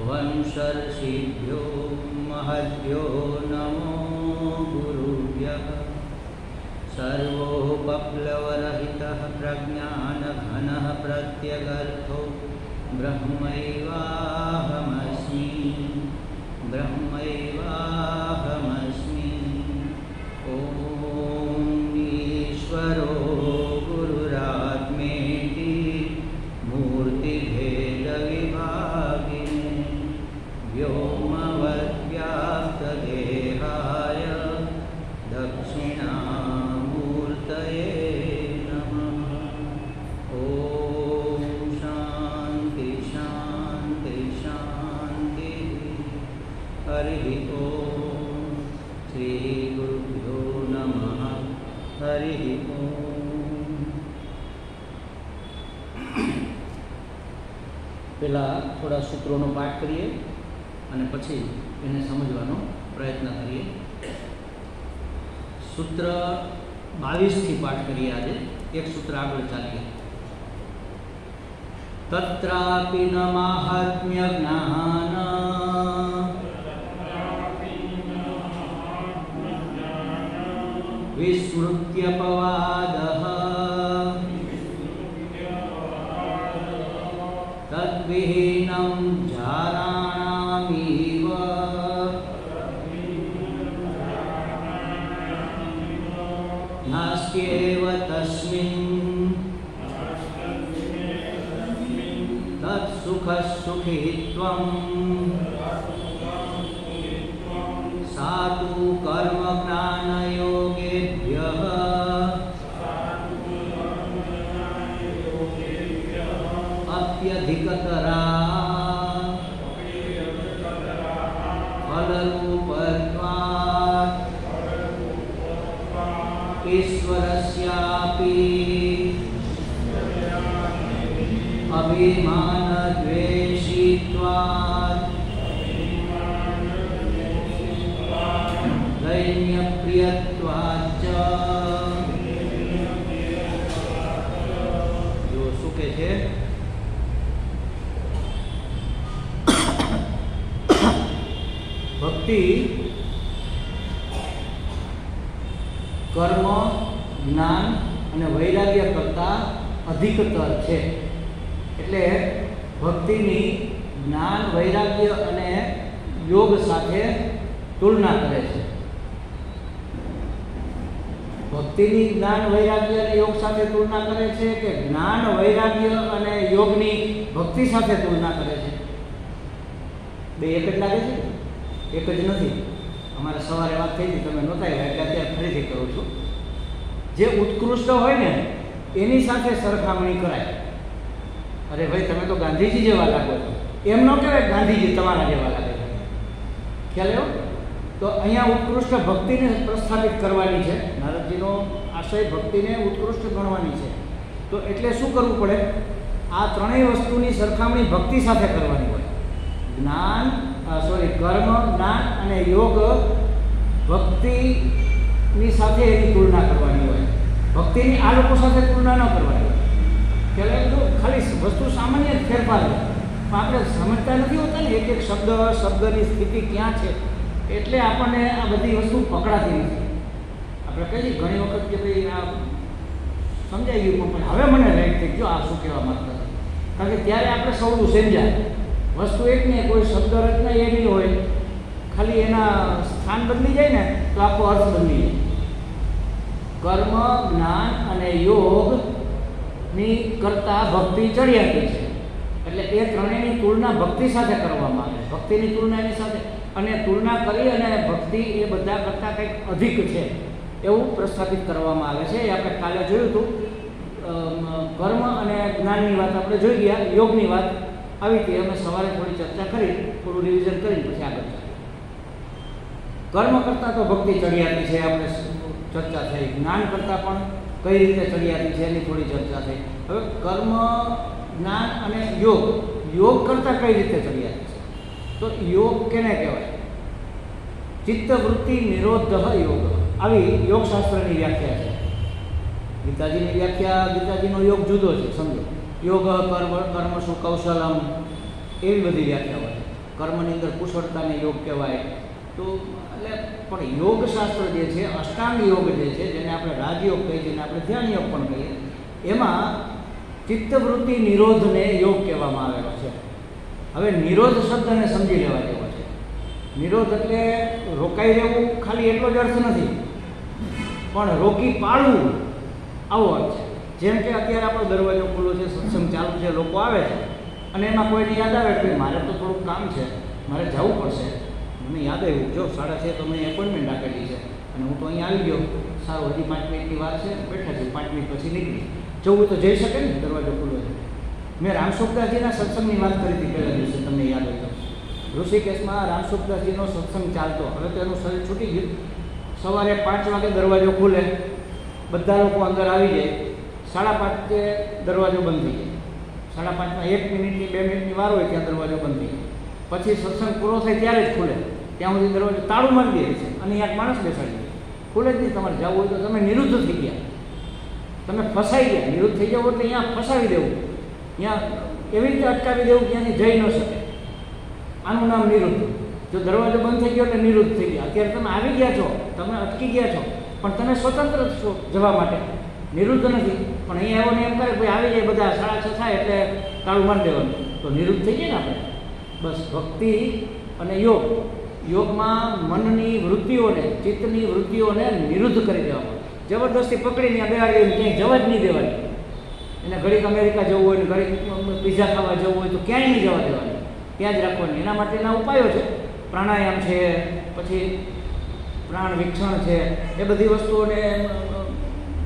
वंशर्षिभ्यो महद्भ्यो नमो गुरुभ्यः। सर्वोपप्लवरहितः प्रज्ञानघनः प्रत्यगर्थो ब्रह्मैवाहमस्मि ब्रह्मैवाहमस्मि। ॐ ईश्वरो गुरुरात्मेति मूर्तिभेदविभागिने व्योमवद्व्याप्तदेहाय दक्षिणामूर्तये नमः। ॐ शान्ति शान्ति शान्तिः। हरिः ॐ श्रीगुरुभ्यो नमः। हरिः ॐ। पहला थोड़ा सूत्रों पाठ करिए અને પછી એને સમજવાનો પ્રયત્ન કરીએ। सूत्र 22 થી પાઠ કરીએ। આજે એક સૂત્ર આગળ ચાલીએ। તત્રાપि ન માહાત્મ્ય જ્ઞાન વિસ્મૃત્યપવાદઃ તદ્વિહીनं જારાણામિવ नास्त्येव तस्मिन् तत्सुखसुखित्वं सा तु कर्मज्ञानयोगेभ्यः अत्यधिकतरा फलरूपत्वात् ईश्वरस्यापि अभिमानद्वेषित्वात् दैन्यप्रियत्वाच्च। जो सुखे छे भक्ति कर्म ज्ञान અને વૈરાગ્ય કરતા અધિકતર છે। એટલે ભક્તિની જ્ઞાન વૈરાગ્ય અને યોગ સાથે તુલના કરે છે। ભક્તિની જ્ઞાન વૈરાગ્ય અને યોગ સાથે તુલના કરે છે કે જ્ઞાન વૈરાગ્ય અને યોગની ભક્તિ સાથે તુલના કરે છે? બે એક જ લાગે છે? એક જ નથી। અમારે સવારે વાત થઈ હતી, તમે નહોતા આવ્યા એટલે અત્યારે ફરીથી કરું છું। જે ઉત્કૃષ્ટ હોય ને એની સાથે સરખામણી કરાય। અરે ભાઈ તમે તો ગાંધીજી જેવા લાગો છો, એમ ન કહેવાય ગાંધીજી તમારા જેવા લાગે છે। ખ્યાલ આવ્યો? તો અહીંયા ઉત્કૃષ્ટ ભક્તિને પ્રસ્થાપિત કરવાની છે। નારદજીનો આશય ભક્તિને ઉત્કૃષ્ટ ગણવાની છે। તો એટલે શું કરવું પડે? આ ત્રણેય વસ્તુની સરખામણી ભક્તિ સાથે કરવાની હોય। જ્ઞાન કર્મ જ્ઞાન અને યોગ ભક્તિની સાથે એની તુલના કરવાની હોય। ભક્તિની આ લોકો સાથે તુલના ન કરવાની હોય। ત્યારે તો ખાલી વસ્તુ સામાન્ય જ ફેરફાર છે, પણ આપણે સમજતા નથી હોતા ને એક એક શબ્દની સ્થિતિ ક્યાં છે, એટલે આપણને આ બધી વસ્તુ પકડાતી નથી। આપણે કહીએ ઘણી વખત કે ભાઈ આ સમજાઈ ગયું, પણ હવે મને રાઈટ થઈ ગયો આ શું કહેવા માંગતા હતા, કારણ કે ત્યારે આપણે સૌનું સમજાય। વસ્તુ એક ને કોઈ શબ્દ રચના એ નહીં હોય, ખાલી એના સ્થાન બદલી જાય ને તો આખો અર્થ બદલી જાય। કર્મ જ્ઞાન અને યોગની કરતા ભક્તિ ચડિયાતી છે, એટલે એ ત્રણેયની તુલના ભક્તિ સાથે કરવામાં આવે। ભક્તિની તુલના એની સાથે અને તુલના કરી અને ભક્તિ એ બધા કરતાં કંઈક અધિક છે એવું પ્રસ્થાપિત કરવામાં આવે છે. એ આપણે કાલે જોયું હતું. કર્મ અને જ્ઞાનની વાત આપણે જોઈ ગયા, યોગની વાત આવી હતી. અમે સવારે થોડી ચર્ચા કરી, થોડું રિવિઝન કરી પછી આગળ ચાલીએ. કર્મ કરતાં તો ભક્તિ ચડિયાતી છે, આપણે ચર્ચા થઈ. જ્ઞાન કરતાં પણ કઈ રીતે ચડિયાતી છે એની થોડી ચર્ચા થઈ. હવે કર્મ, જ્ઞાન અને યોગ કરતાં કઈ રીતે ચડિયાતી છે? તો યોગ કેને કહેવાય? ચિત્તવૃત્તિ નિરોધ યોગ, આવી યોગશાસ્ત્રની વ્યાખ્યા છે. ગીતાજીની વ્યાખ્યા, ગીતાજીનો યોગ જુદો છે, સમજો. યોગ કર્મસુ કૌશલમ, એવી બધી વ્યાખ્યાઓ છે. કર્મની અંદર કુશળતાને યોગ કહેવાય. તો એટલે પણ યોગશાસ્ત્ર જે છે, અષ્ટાંગ યોગ જે છે, જેને આપણે રાજયોગ કહીએ, જેને આપણે ધ્યાન યોગ પણ કહીએ, એમાં ચિત્તવૃત્તિ નિરોધને યોગ કહેવામાં આવેલો છે. હવે નિરોધ શબ્દને સમજી લેવા જેવો છે. નિરોધ એટલે રોકાઈ રહેવું, ખાલી એટલો જ અર્થ નથી, પણ રોકી પાડવું, આવો અર્થ છે. જેમ કે અત્યારે આપણો દરવાજો ખુલ્લો છે, સત્સંગ ચાલુ છે, લોકો આવે છે અને એમાં કોઈને યાદ આવે કે મારે તો થોડુંક કામ છે, મારે જવું પડશે. મને યાદ આવ્યું, જો 6:30 તો મેં એપોઇન્ટમેન્ટ આપેલી છે અને હું તો અહીંયા આવી ગયો, સારું, હજી 5 મિનિટની વાર છે, બેઠા છે, 5 મિનિટ પછી નીકળી જવું તો જઈ શકે ને, દરવાજો ખુલ્લો છે. મેં રામસુખદાસજીના સત્સંગની વાત કરી હતી પહેલા દિવસે, તમને યાદ હોય તો. ઋષિકેશમાં રામસુખદાસજીનો સત્સંગ ચાલતો, હવે તો એનું શરીર છૂટી ગયું. સવારે 5 વાગે દરવાજો ખુલે, બધા લોકો અંદર આવી જાય, 5:30 દરવાજો બંધ થઈ જાય. 5:30 1 મિનિટની 2 મિનિટની વાર હોય ત્યાં દરવાજો બંધ થઈ જાય. પછી સત્સંગ પૂરો થાય ત્યારે જ ખુલે, ત્યાં સુધી દરવાજો તાળું મારી દે છે અને એક માણસ બેસાડી દે, ખુલે જ નહીં. તમારે જવું હોય તો તમે નિરુદ્ધ થઈ ગયા, તમે ફસાઈ ગયા. નિરુદ્ધ થઈ જાવ એટલે અહીંયા ફસાવી દેવું, ત્યાં એવી રીતે અટકાવી દેવું ત્યાંથી જઈ ન શકે. આનું નામ નિરુદ્ધ. જો દરવાજો બંધ થઈ ગયો એટલે નિરુદ્ધ થઈ ગયા. અત્યારે તમે આવી ગયા છો, તમે અટકી ગયા છો, પણ તમે સ્વતંત્ર છો જવા માટે, નિરુદ્ધ નથી. પણ અહીંયા એવો નિયમ કરે, ભાઈ આવી જાય બધા, 6:30 થાય એટલે તાળું મારી દેવાનું, તો નિરુદ્ધ થઈ જાય ને આપણે. બસ ભક્તિ અને યોગમાં મનની વૃત્તિઓને, ચિત્તની વૃત્તિઓને નિરુદ્ધ કરી દેવામાં, જબરદસ્તી પકડીને બેહાડી ક્યાંય જવા જ નહીં દેવાની. એને ઘડીક અમેરિકા જવું હોય ને ઘડીક પીઝા ખાવા જવું હોય તો ક્યાંય નહીં જવા દેવાની, ત્યાં જ રાખવાની. એના માટેના ઉપાયો છે, પ્રાણાયામ છે, પછી પ્રાણ વિક્ષણ છે, એ બધી વસ્તુઓને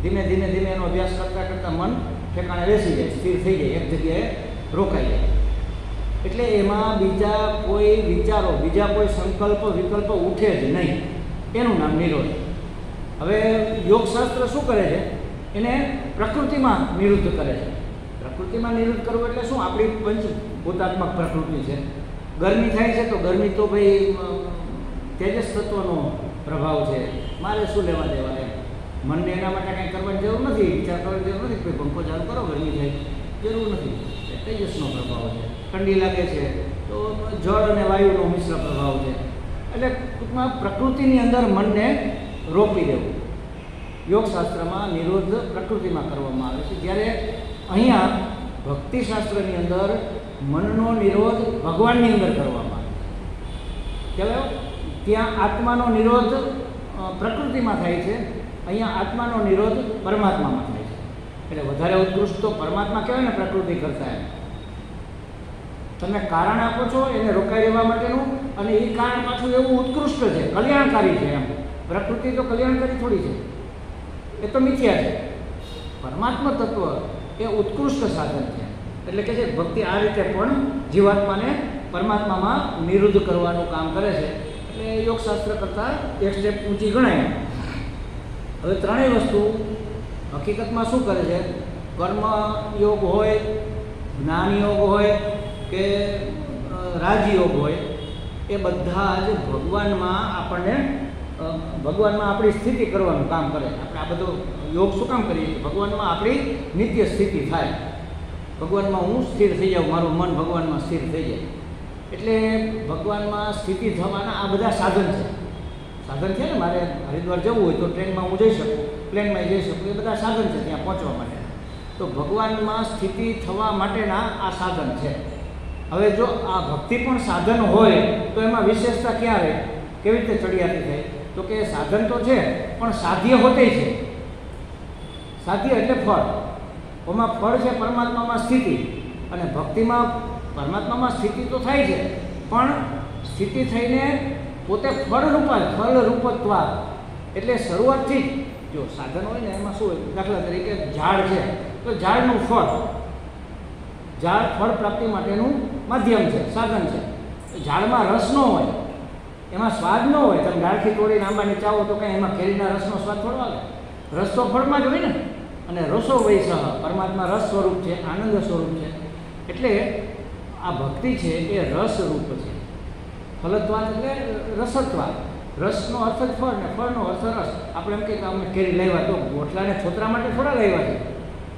ધીમે ધીમે એનો અભ્યાસ કરતાં મન ઠેકાણે બેસી જાય, સ્થિર થઈ જાય, એક જગ્યાએ રોકાઈ જાય. એટલે એમાં બીજા કોઈ વિચારો, બીજા કોઈ સંકલ્પ વિકલ્પ ઉઠે જ નહીં, એનું નામ નિરોધ. હવે યોગશાસ્ત્ર શું કરે છે? એને પ્રકૃતિમાં નિરુદ્ધ કરે છે. પ્રકૃતિમાં નિરુદ્ધ કરવું એટલે શું? આપણી પંચભૂતાત્મક પ્રકૃતિ છે. ગરમી થાય છે તો ગરમી તો ભાઈ તેજસ તત્વનો પ્રભાવ છે, મારે શું લેવા દેવા એમ. મનને એના માટે કંઈ કરવાની જરૂર નથી, વિચાર કરવાની જરૂર નથી. કોઈ પંખો ચાલુ કરો, ગરમી થાય, જરૂર નથી. તેજસનો પ્રભાવ છે. ઠંડી લાગે છે તો જળ અને વાયુનો મિશ્ર પ્રભાવ છે. એટલે ટૂંકમાં પ્રકૃતિની અંદર મનને રોકી દેવું. યોગશાસ્ત્રમાં નિરોધ પ્રકૃતિમાં કરવામાં આવે છે, જ્યારે અહીંયા ભક્તિશાસ્ત્રની અંદર મનનો નિરોધ ભગવાનની અંદર કરવામાં આવે છે. ત્યાં આત્માનો નિરોધ પ્રકૃતિમાં થાય છે, અહીંયા આત્માનો નિરોધ પરમાત્મામાં થાય છે. એટલે વધારે ઉત્કૃષ્ટ તો પરમાત્મા કહેવાય ને પ્રકૃતિ કરતા. એમ તમે કારણ આપો છો એને રોકાઈ રહેવા માટેનું, અને એ કારણ પાછું એવું ઉત્કૃષ્ટ છે, કલ્યાણકારી છે. એમ પ્રકૃતિ તો કલ્યાણકારી થોડી છે, એ તો મિથ્યા છે. પરમાત્મા તત્વ એ ઉત્કૃષ્ટ સાધન છે. એટલે કે છે ભક્તિ આ રીતે પણ જીવાત્માને પરમાત્મામાં નિરુદ્ધ કરવાનું કામ કરે છે. એટલે યોગશાસ્ત્ર કરતાં એક સ્ટેપ ઊંચી ગણાય. હવે ત્રણેય વસ્તુ હકીકતમાં શું કરે છે? કર્મ યોગ હોય, જ્ઞાન યોગ હોય કે રાજયોગ હોય, એ બધા જ ભગવાનમાં આપણી સ્થિતિ કરવાનું કામ કરે. આપણે આ બધો યોગ શું કામ કરીએ? ભગવાનમાં આપણી નિત્ય સ્થિતિ થાય, ભગવાનમાં હું સ્થિર થઈ જાઉં, મારું મન ભગવાનમાં સ્થિર થઈ જાય. એટલે ભગવાનમાં સ્થિતિ થવાના આ બધા સાધન છે. સાધન છે ને, મારે હરિદ્વાર જવું હોય તો ટ્રેનમાં હું જઈ શકું, પ્લેનમાં જઈ શકું, એ બધા સાધન છે ત્યાં પહોંચવા માટે. તો ભગવાનમાં સ્થિતિ થવા માટેના આ સાધન છે. હવે જો આ ભક્તિ પણ સાધન હોય તો એમાં વિશેષતા ક્યાં રહે? કેવી રીતે ચડિયાતી થાય? તો કે સાધન તો છે પણ સાધ્ય હોતે છે. સાધ્ય એટલે ફળ. એમાં ફળ છે પરમાત્મામાં સ્થિતિ, અને ભક્તિમાં પરમાત્મામાં સ્થિતિ તો થાય છે, પણ સ્થિતિ થઈને પોતે ફળરૂપત્વા, એટલે શરૂઆતથી જ જો સાધન હોય ને એમાં શું હોય, દાખલા તરીકે ઝાડ છે તો ઝાડનું ઝાડ ફળ પ્રાપ્તિ માટેનું માધ્યમ છે, સાધન છે. ઝાડમાં રસ ન હોય, એમાં સ્વાદ ન હોય. તમે ડાળથી તોડીને આંબાને ચાવો તો કંઈ એમાં કેરીના રસનો સ્વાદ થોડો આવે? રસ તો ફળમાં જ હોય ને. અને રસો વૈસહ, પરમાત્મા રસ સ્વરૂપ છે, આનંદ સ્વરૂપ છે. એટલે આ ભક્તિ છે એ રસરૂપ છે. ફલત્વાદ એટલે રસત્વાદ. રસનો અર્થ જ ફળ ને ફળનો અર્થ રસ. આપણે એમ કહીએ કે અમે કેરી લાવ્યા તો ગોઠલાને છોતરા માટે થોડા લાવ્યા છે,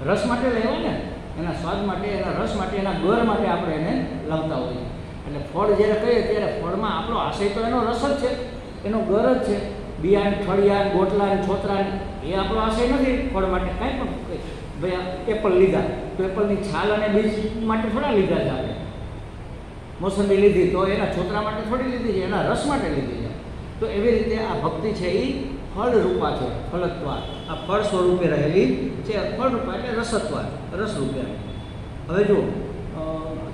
રસ માટે લાવ્યા ને. એના સ્વાદ માટે, એના રસ માટે, એના ગર માટે આપણે એને લાવતા હોઈએ. એટલે ફળ જ્યારે કહીએ ત્યારે ફળમાં આપણો આશય તો એનો રસ જ છે, એનો ગર જ છે. બિયાન, ફળિયાન, ગોટલાન, છોતરાન એ આપણો આશય નથી ફળ માટે. કાંઈ પણ ભાઈ એપલ લીધા તો એપલની છાલ અને બીજ માટે થોડા લીધા છે આપણે. મોસંબી લીધી તો એના છોતરા માટે થોડી લીધી છે, એના રસ માટે લીધી છે. તો એવી રીતે આ ભક્તિ છે એ ફળરૂપા છે, ફલત્વાદ. આ ફળ સ્વરૂપે રહેલી છે. ફળરૂપા એટલે રસત્વાદ, રસરૂપે. હવે જુઓ,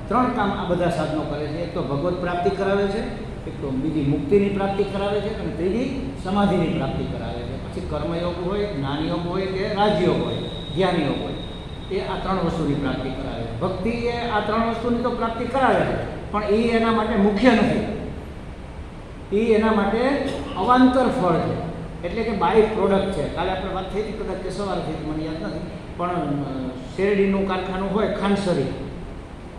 3 કામ આ બધા સાધનો કરે છે. એક તો ભગવત પ્રાપ્તિ કરાવે છે, એક તો બીજી મુક્તિની પ્રાપ્તિ કરાવે છે, અને ત્રીજી સમાધિની પ્રાપ્તિ કરાવે છે. પછી કર્મયોગ હોય, જ્ઞાનયોગ હોય કે રાજયોગ હોય, ધ્યાનયોગ હોય, એ આ 3 વસ્તુની પ્રાપ્તિ કરાવે છે. ભક્તિ એ આ 3 વસ્તુની તો પ્રાપ્તિ કરાવે છે, પણ એ એના માટે મુખ્ય નથી. એ એના માટે અવાંતર ફળ છે, એટલે કે બાય પ્રોડક્ટ છે. કાલે આપણે વાત થઈ હતી કદાચ કે સવારથી, મને યાદ નથી, પણ શેરડીનું કારખાનું હોય, ખાંડસરી.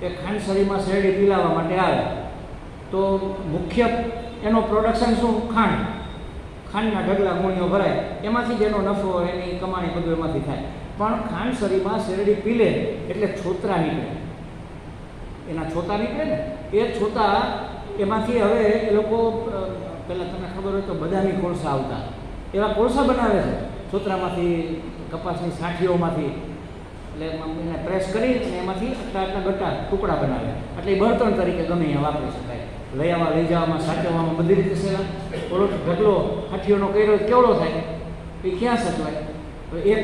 એ ખાંડસરીમાં શેરડી પીલાવવા માટે આવે તો મુખ્ય એનો પ્રોડક્શન શું? ખાંડના ઢગલા ગુણીઓ ભરાય, એમાંથી જ એનો નફો, એની કમાણી બધું એમાંથી થાય. પણ ખાંડસરીમાં શેરડી પીલે એટલે છોતરા નીકળે, એના છોતા નીકળે ને. એ છોતા એમાંથી હવે એ લોકો પહેલાં તમને ખબર હોય તો બદામી કોળસા આવતા, એવા કોળસા બનાવે છે છોતરામાંથી, કપાસની સાઠીઓમાંથી. એટલે એને પ્રેસ કરી અને એમાંથી આટલા ગટ્ટા ટુકડા બનાવે. એટલે એ બળતણ તરીકે ગમે અહીંયા વાપરી શકાય. લઈ જવામાં, સાચવવામાં બધી રીતે સેવા. ઓલો ઢગલો હાથીઓનો કર્યો કેવડો થાય, એ ક્યાં સચવાય? એક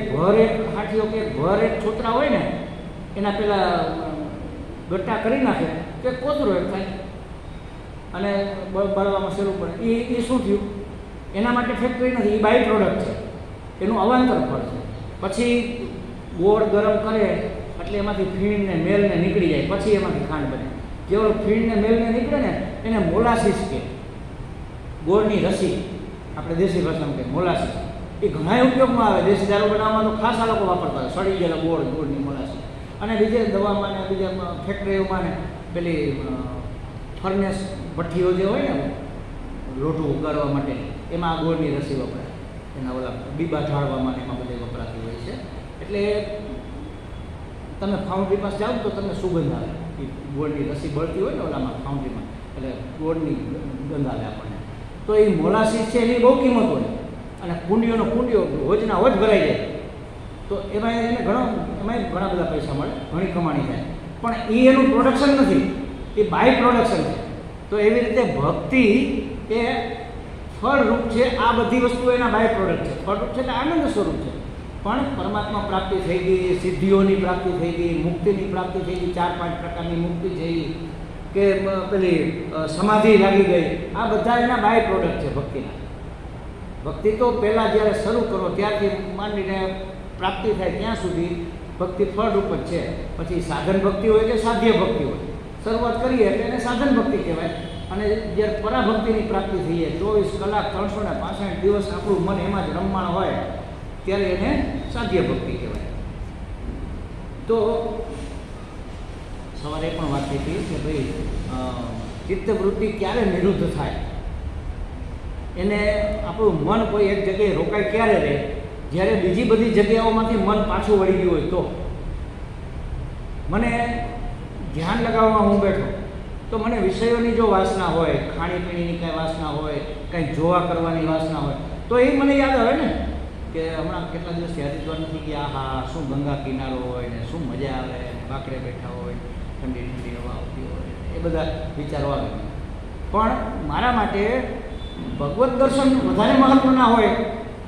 હાથીઓ કે એક છોતરા હોય ને એના પેલા ગટ્ટા કરી નાખે કે કોતરો એક થાય અને બળવામાં સહેલું પડે. એ શું થયું? એના માટે ફેક્ટરી નથી, એ બાય પ્રોડક્ટ છે, એનું અવાંતર ફળ છે. પછી ગોળ ગરમ કરે એટલે એમાંથી ફીણ ને મેલ ને નીકળી જાય, પછી એમાંથી ખાંડ બને. જેવો ફીણ ને મેલ ને નીકળે ને એને મોલાસીસ કે, ગોળની રસી, આપણે દેશી ભાષામાં કહીએ મોલાસીસ. એ ઘણા ઉપયોગમાં આવે. દેશી દારૂ બનાવવામાં તો ખાસ આ લોકો વાપરતા હોય, સડી ગયેલા ગોળની મોલાસીસ. અને બીજે દવામાં ને બીજા ફેક્ટરીઓમાં ને પેલી ફર્નેસ ભઠ્ઠીઓ જે હોય ને લોઢું ઉગાડવા માટે, એમાં આ ગોળની રસી વપરાય. એના ઓલા બીબા ઢાળવામાં એમાં બધે વપરાતી હોય છે. એટલે તમે ફાઉન્ડ્રી પાસે જાઓ તો તમને સુગંધ આવે. એ ગોળની રસી બળતી હોય ને ઓલામાં ફાઉન્ડ્રીમાં, એટલે ગોળની ગંધ આવે આપણને. તો એ મોલાસીસ છે એની બહુ કિંમત હોય, અને કુંડીઓ હોજના હોજ ભરાઈ જાય. તો એમાં ઘણા બધા પૈસા મળે, ઘણી કમાણી થાય. પણ એ એનું પ્રોડક્શન નથી, એ બાય પ્રોડક્શન છે. તો એવી રીતે ભક્તિ એ ફળરૂપ છે. આ બધી વસ્તુઓ એના બાય પ્રોડક્ટ છે. ફળરૂપ છે એટલે આનંદ સ્વરૂપ છે. પણ પરમાત્મા પ્રાપ્તિ થઈ ગઈ, સિદ્ધિઓની પ્રાપ્તિ થઈ ગઈ, મુક્તિની પ્રાપ્તિ થઈ ગઈ, 4-5 પ્રકારની મુક્તિ થઈ કે પેલી સમાધિ લાગી ગઈ, આ બધા એના બાય પ્રોડક્ટ છે ભક્તિના. ભક્તિ તો પહેલાં જ્યારે શરૂ કરો ત્યારથી માંડીને પ્રાપ્તિ થાય ત્યાં સુધી ભક્તિ ફળરૂપ જ છે. પછી સાધન ભક્તિ હોય કે સાધ્ય ભક્તિ હોય, શરૂઆત કરીએ એટલે એને સાધન ભક્તિ કહેવાય. અને જ્યારે પરાભક્તિની પ્રાપ્તિ થઈએ, 24 કલાક 365 દિવસ આપણું મન એમાં જ રમમાણ હોય, ત્યારે એને સાધ્ય ભક્તિ કહેવાય. તો સવારે પણ વાત થઈ હતી કે ભાઈ ચિત્તવૃત્તિ ક્યારે નિરુદ્ધ થાય, એને આપણું મન કોઈ એક જગ્યાએ રોકાય ક્યારે રહે? જ્યારે બીજી બધી જગ્યાઓમાંથી મન પાછું વળી ગયું હોય. તો મને ધ્યાન લગાવવામાં હું બેઠો તો મને વિષયોની જો વાસના હોય, ખાણીપીણીની કાંઈ વાસના હોય, કંઈક જોવા કરવાની વાસના હોય, તો એ મને યાદ આવે ને કે હમણાં કેટલા દિવસથી હરિદ્વાર નથી ગયા, હા શું ગંગા કિનારો હોય ને શું મજા આવે, બાકડે બેઠા હોય, ઠંડી ઠંડી હવા આવતી હોય, એ બધા વિચારો આવે. પણ મારા માટે ભગવત દર્શન વધારે મહત્વના હોય,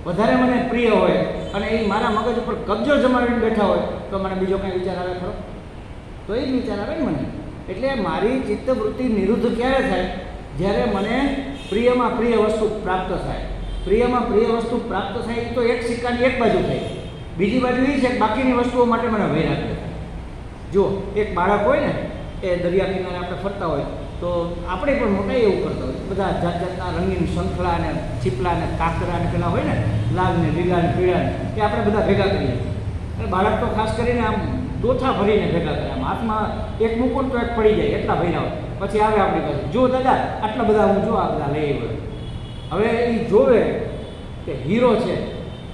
વધારે મને પ્રિય હોય, અને એ મારા મગજ ઉપર કબજો જમાવીને બેઠા હોય, તો મને બીજો કાંઈ વિચાર આવે ખરો? તો એ જ વિચાર આવે ને મને. એટલે મારી ચિત્તવૃત્તિ નિરુદ્ધ ક્યારે થાય? જ્યારે મને પ્રિયમાં પ્રિય વસ્તુ પ્રાપ્ત થાય. પ્રિયમાં પ્રિય વસ્તુ પ્રાપ્ત થાય તો એક સિક્કાની એક બાજુ થાય. બીજી બાજુ એ છે કે બાકીની વસ્તુઓ માટે મને વૈરાગ્ય થાય. જો એક બાળક હોય ને, એ દરિયા કિનારે આપણે ફરતા હોય તો આપણે પણ મોટા એવું કરતા હોય, બધા જાત જાતના રંગીન શંખલા અને ચીપલા ને કાંકરા ને પેલા હોય ને, લાલ ને લીલા ને પીળા ને, એ આપણે બધા ભેગા કરીએ. અને બાળક તો ખાસ કરીને આમ દોથા ભરીને ભેગા કરે, આમ હાથમાં એક મૂકો તો એક પડી જાય, એટલા ભર્યા હોય. પછી આવે આપણી પાસે, જો દાદા આટલા બધા હું જો આ બધા લઈ આવ્યો. હવે એ જોવે કે હીરો છે,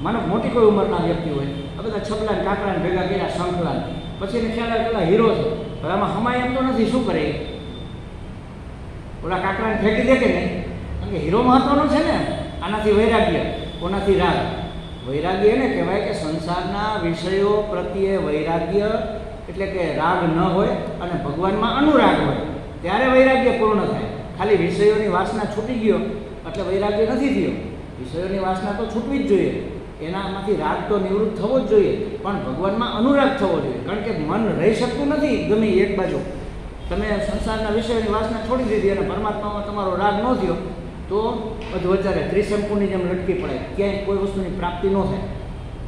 માનો મોટી કોઈ ઉંમરના વ્યક્તિ હોય, આ બધા છપલા ને કાંકરા ને ભેગા કર્યા, શંખલા, પછી એને ખ્યાલ આવે પેલા હીરો છે. હવે આમાં હમાય એમ તો નથી, શું કરે? ઓલા કાંકરાને ફેંકી દે કે નહીં? કારણ કે હીરો મહત્વનો છે ને. આનાથી વૈરાગ્ય, કોનાથી રાગ? વૈરાગ્ય એને કહેવાય કે સંસારના વિષયો પ્રત્યે વૈરાગ્ય, એટલે કે રાગ ન હોય અને ભગવાનમાં અનુરાગ હોય, ત્યારે વૈરાગ્ય પૂર્ણ થાય. ખાલી વિષયોની વાસના છૂટી ગયો એટલે વૈરાગ્ય નથી થયો. વિષયોની વાસના તો છૂટવી જ જોઈએ, એનામાંથી રાગ તો નિવૃત્ત થવો જ જોઈએ, પણ ભગવાનમાં અનુરાગ થવો જોઈએ. કારણ કે મન રહી શકતું નથી ગમે એક બાજુ. તમે સંસારના વિષયોની વાસના છોડી દીધી અને પરમાત્મામાં તમારો રાગ ન થયો તો બધું વધારે ત્રિશંકુની જેમ લટકી પડે, ક્યાંય કોઈ વસ્તુની પ્રાપ્તિ ન થાય.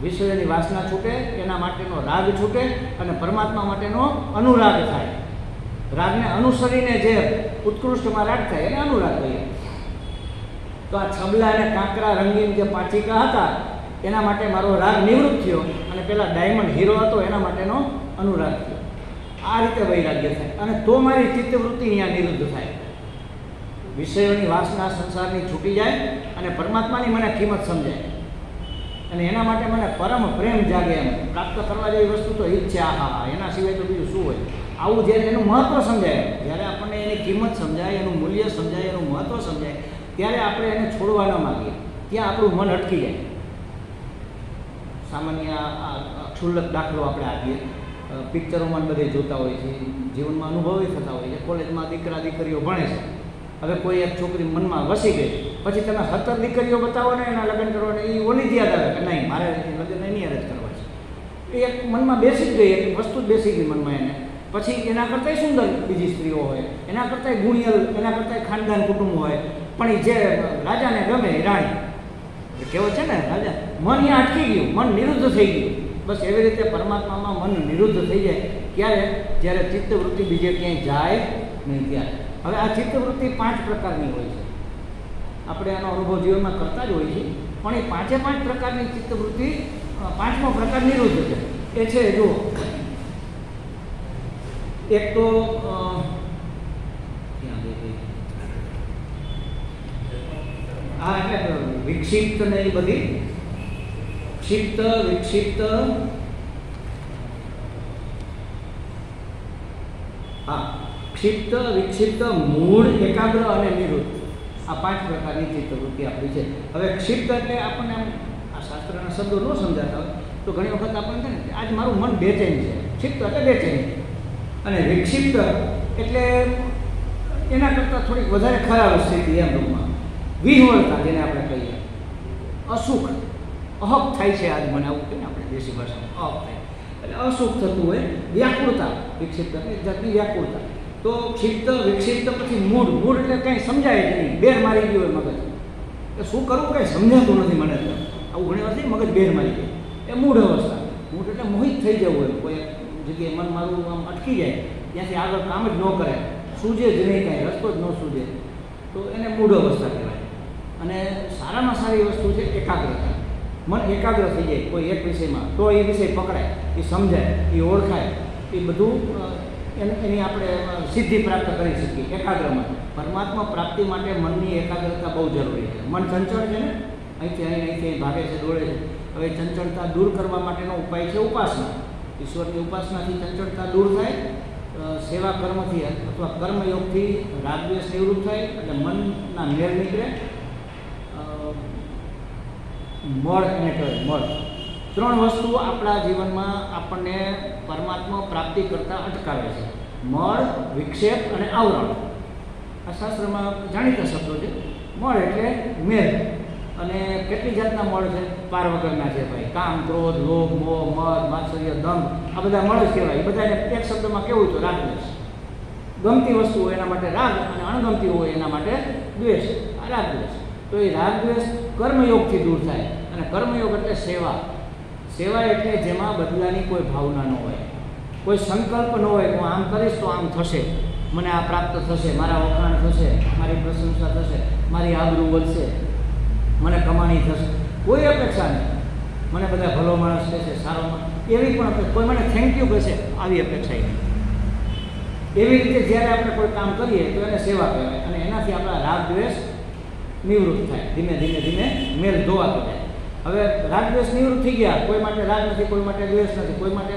વિષયોની વાસના છૂટે, એના માટેનો રાગ છૂટે અને પરમાત્મા માટેનો અનુરાગ થાય. રાગને અનુસરીને જે ઉત્કૃષ્ટમાં રાગ થાય એને અનુરાગ કહીએ. તો આ છબલા અને કાંકરા રંગીન જે પાચિકા હતા એના માટે મારો રાગ નિવૃત્ત થયો, અને પેલા ડાયમંડ હીરો હતો એના માટેનો અનુરાગ થયો. આ રીતે વૈરાગ્ય થાય, અને તો મારી ચિત્તવૃત્તિ અહીંયા નિરુદ્ધ થાય. વિષયોની વાસના સંસારની છૂટી જાય અને પરમાત્માની મને કિંમત સમજાય, અને એના માટે મને પરમ પ્રેમ જાગે. એમ પ્રાપ્ત કરવા જેવી વસ્તુ તો એ જ છે. આહા, એના સિવાય તો બીજું શું હોય? આવું જ્યારે એનું મહત્ત્વ સમજાય, જ્યારે આપણને એની કિંમત સમજાય, એનું મૂલ્ય સમજાય, એનું મહત્ત્વ સમજાય, ત્યારે આપણે એને છોડવા ન માગીએ. ત્યાં આપણું મન અટકી જાય. સામાન્ય આ ક્ષુલ્લક દાખલો આપણે આપીએ, પિક્ચરોમાં બધે જોતા હોય છે, જીવનમાં અનુભવી થતા હોય છે. કોલેજમાં દીકરા દીકરીઓ ભણે છે. હવે કોઈ એક છોકરી મનમાં વસી ગઈ, પછી તમે 17 દીકરીઓ બતાવો ને એના લગ્ન કરવા, એ ઓલી જ યાદ આવે કે નહીં, મારે લગ્ન એની યાદ જ કરવા છે. એ એક મનમાં બેસી જ ગઈ, એક વસ્તુ જ બેસી ગઈ મનમાં એને. પછી એના કરતાંય સુંદર બીજી સ્ત્રીઓ હોય, એના કરતાંય ગુણિયલ, એના કરતાંય ખાનદાન કુટુંબ હોય, પણ એ જે રાજાને ગમે એ રાણી. કેવો છે ને રાજા, મન અહીંયા અટકી ગયું, મન નિરુદ્ધ થઈ ગયું. બસ એવી રીતે પરમાત્મામાં મન નિરુદ્ધ થઈ જાય. ક્યારે? જ્યારે ચિત્તવૃત્તિ બીજે ક્યાંય જાય નહીં ત્યારે. હવે આ ચિત્તવૃત્તિ 5 પ્રકારની હોય છે. આપણે આનો અનુભવ જીવનમાં કરતા જ હોઈએ છીએ, પણ એ 5 પ્રકારની ચિત્તવૃત્તિ 5મો પ્રકાર નિરુદ્ધ છે. એ છે, જુઓ, એક તો હા, એટલે વિક્ષિપ્ત ને એ બધી ક્ષિપ્ત વિક્ષિપ્ત, હા, ક્ષિપ્ત વિક્ષિપ્ત, મૂળ, એકાગ્ર અને નિરુદ્ધ. આ 5 પ્રકારની ચિત્તવૃત્તિ આપણી છે. હવે ક્ષિપ્ત એટલે આપણને આ શાસ્ત્રના શબ્દો ન સમજાતા હોય તો ઘણી વખત આપણને કહે ને આજ મારું મન બેચેન છે. ક્ષિપ્ત એટલે બેચેન. અને વિક્ષિપ્ત એટલે એના કરતાં થોડીક વધારે ખરાબ સ્થિતિ, એમ ટૂંકમાં વિહવળતા જેને આપણે કહીએ, અસુખ, અહક થાય છે. આજ મને આવું કહીએ ને આપણે દેશી ભાષામાં, અહક થાય એટલે અસુખ થતું હોય, વ્યાકુળતા. વિક્ષિપ્ત એટલે જાતની વ્યાકુળતા. તો ક્ષિપ્ત વિક્ષિપ્ત, પછી મૂળ. મૂળ એટલે કંઈ સમજાય જ નહીં, બેર મારી ગયો હોય મગજ, કે શું કરવું કંઈ સમજાતું નથી મને. તો આવું ઘણી વાર થઈ, મગજ બેર મારી ગયો, એ મૂળ અવસ્થા. મૂળ એટલે મોહિત થઈ જવું હોય, કોઈ જગ્યાએ મન મારું આમ અટકી જાય, ત્યાંથી આગળ કામ જ ન કરે, સૂજે જ નહીં, કાંઈ રસ્તો જ ન સૂજે, તો એને મૂળ અવસ્થા કહેવાય. અને સારામાં સારી વસ્તુ છે એકાગ્રતા. મન એકાગ્ર થઈ જાય કોઈ એક વિષયમાં, તો એ વિષય પકડાય, એ સમજાય, એ ઓળખાય, એ બધું એની આપણે સિદ્ધિ પ્રાપ્ત કરી શકીએ એકાગ્રમાં. પરમાત્મા પ્રાપ્તિ માટે મનની એકાગ્રતા બહુ જરૂરી છે. મન ચંચળ છે ને, અહીંથી અહીંથી ભાગે છે, દોડે છે. હવે ચંચળતા દૂર કરવા માટેનો ઉપાય છે ઉપાસના. ઈશ્વરની ઉપાસનાથી ચંચળતા દૂર થાય, સેવા કર્મથી અથવા કર્મયોગથી રાગદ્વેષ નિવૃત્ત થાય, એટલે મનના મેળ નીકળે. મળ એને કહેવાય, મળ. 3 વસ્તુઓ આપણા જીવનમાં આપણને પરમાત્મા પ્રાપ્તિ કરતાં અટકાવે છે: મળ, વિક્ષેપ અને આવરણ. આ શાસ્ત્રમાં જાણીતા શબ્દો છે. મળ એટલે મેળ, અને કેટલી જાતના મળ છે? પાર વગરના છે ભાઈ. કામ, ક્રોધ, લોભ, મોહ, મદ, માત્સર્ય, દંભ, આ બધા મળ જ કહેવાય. એ બધાને એક શબ્દમાં કેવું હતું? રાગદ્વેષ. ગમતી વસ્તુ હોય એના માટે રાગ અને અણગમતી હોય એના માટે દ્વેષ. આ રાગ દ્વેષ. તો એ રાગ દ્વેષ કર્મયોગથી દૂર થાય. અને કર્મયોગ એટલે સેવા. સેવા એટલે જેમાં બદલાની કોઈ ભાવના ન હોય, કોઈ સંકલ્પ ન હોય કે હું આમ કરીશ તો આમ થશે, મને આ પ્રાપ્ત થશે, મારા વખાણ થશે, મારી પ્રશંસા થશે, મારી આબરૂ વધશે, મને કમાણી થશે. કોઈ અપેક્ષા નહીં. મને બધા ભલો માણસ કહેશે, સારો માણસ, એવી પણ કોઈ મને થેન્ક યુ કહેશે, આવી અપેક્ષા નહીં. એવી રીતે જ્યારે આપણે કોઈ કામ કરીએ તો એને સેવા કહેવાય. અને એનાથી આપણા રાગ દ્વેષ નિવૃત્ત થાય. ધીમે ધીમે ધીમે મેલ ધોવાતો જાય. હવે રાગ દ્વેષ નિવૃત્ત થઈ ગયા. કોઈ માટે રાગ નથી, કોઈ માટે દ્વેષ નથી, કોઈ માટે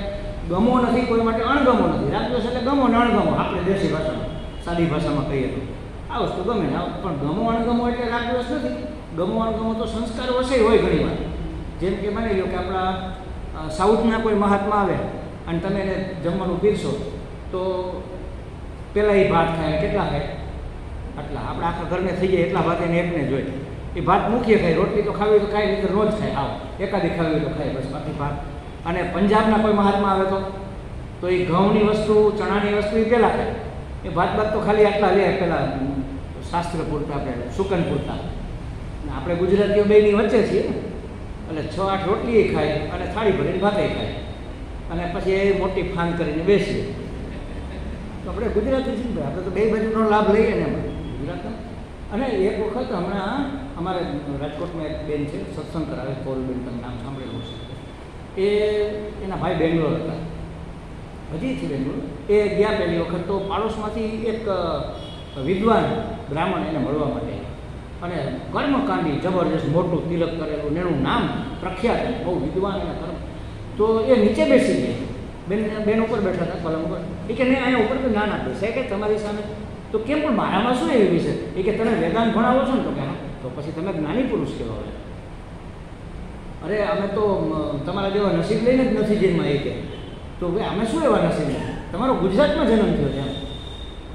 ગમો નથી, કોઈ માટે અણગમો નથી. રાગ દ્વેષ એટલે ગમો ને અણગમો. આપણે દેશી ભાષામાં, સાદી ભાષામાં કહીએ તો આ વસ્તુ ગમે ને. પણ ગમો અણગમો એટલે રાગ દ્વેષ નથી. ગમો અણગમો તો સંસ્કાર વશે હોય ઘણી વાર. જેમ કે માની લો કે આપણા સાઉથના કોઈ મહાત્મા આવે અને તમે એને જમવાનું પીરશો તો પહેલાં એ ભાત ખાય. કેટલા ખાય? આટલા. આપણે આખા ઘરને થઈ જાય એટલા ભાત એને એકને જોઈએ. એ ભાત મૂકીએ ખાય. રોટલી તો ખાવી તો ખાય, નહીં તો રોજ ખાય. આવ એકાદી ખાવી તો ખાય, બસ બાકી ભાત. અને પંજાબના કોઈ મહાત્મા આવે તો એ ઘઉંની વસ્તુ, ચણાની વસ્તુ એ પહેલાં ખાય. એ ભાત તો ખાલી આટલા લે પહેલાં, શાસ્ત્ર પૂરતા, આપણે સુકન પૂરતા. આપણે ગુજરાતીઓ બેની વચ્ચે છીએ ને, એટલે 6-8 રોટલી ખાય અને થાળી ભરીને ભાતે ખાય. અને પછી એ મોટી ફાન કરીને બેસીએ. તો આપણે ગુજરાતી છીએ ભાઈ, આપણે તો બે બાજુનો લાભ લઈએ ને એમાં ગુજરાતમાં. અને એક વખત હમણાં અમારે રાજકોટમાં એક બેન છે, સત્સંગ કરાવે, કોલબેન, તમે નામ સાંભળેલું છે. એના ભાઈ બેંગ્લોર હતા, હજી છે બેંગ્લોર. એ ગયા પહેલી વખત તો પાડોશમાંથી એક વિદ્વાન બ્રાહ્મણ એને મળવા માટે, અને કર્મકાંડી જબરજસ્ત મોટું તિલક કરેલું ને એનું નામ પ્રખ્યાત, બહુ વિદ્વાન અને કર્મ. તો એ નીચે બેસી ગયા, બેન ઉપર બેઠા હતા પલંગ ઉપર. એ કે નહીં, અહીંયા ઉપર તો ના ના બેસે કે તમારી સામે. તો કેમ? પણ મારામાં શું એવી વિશે? એ કે તમે વેદાંત ભણાવો છો ને? તો કે હા. તો પછી તમે જ્ઞાની પુરુષ કહેવાય. અરે અમે તો તમારા જેવા નસીબ લઈને જ નથી જન્મા. એ કે તો ભાઈ અમે શું એવા નસીબ? તમારો ગુજરાતમાં જન્મ થયો છે.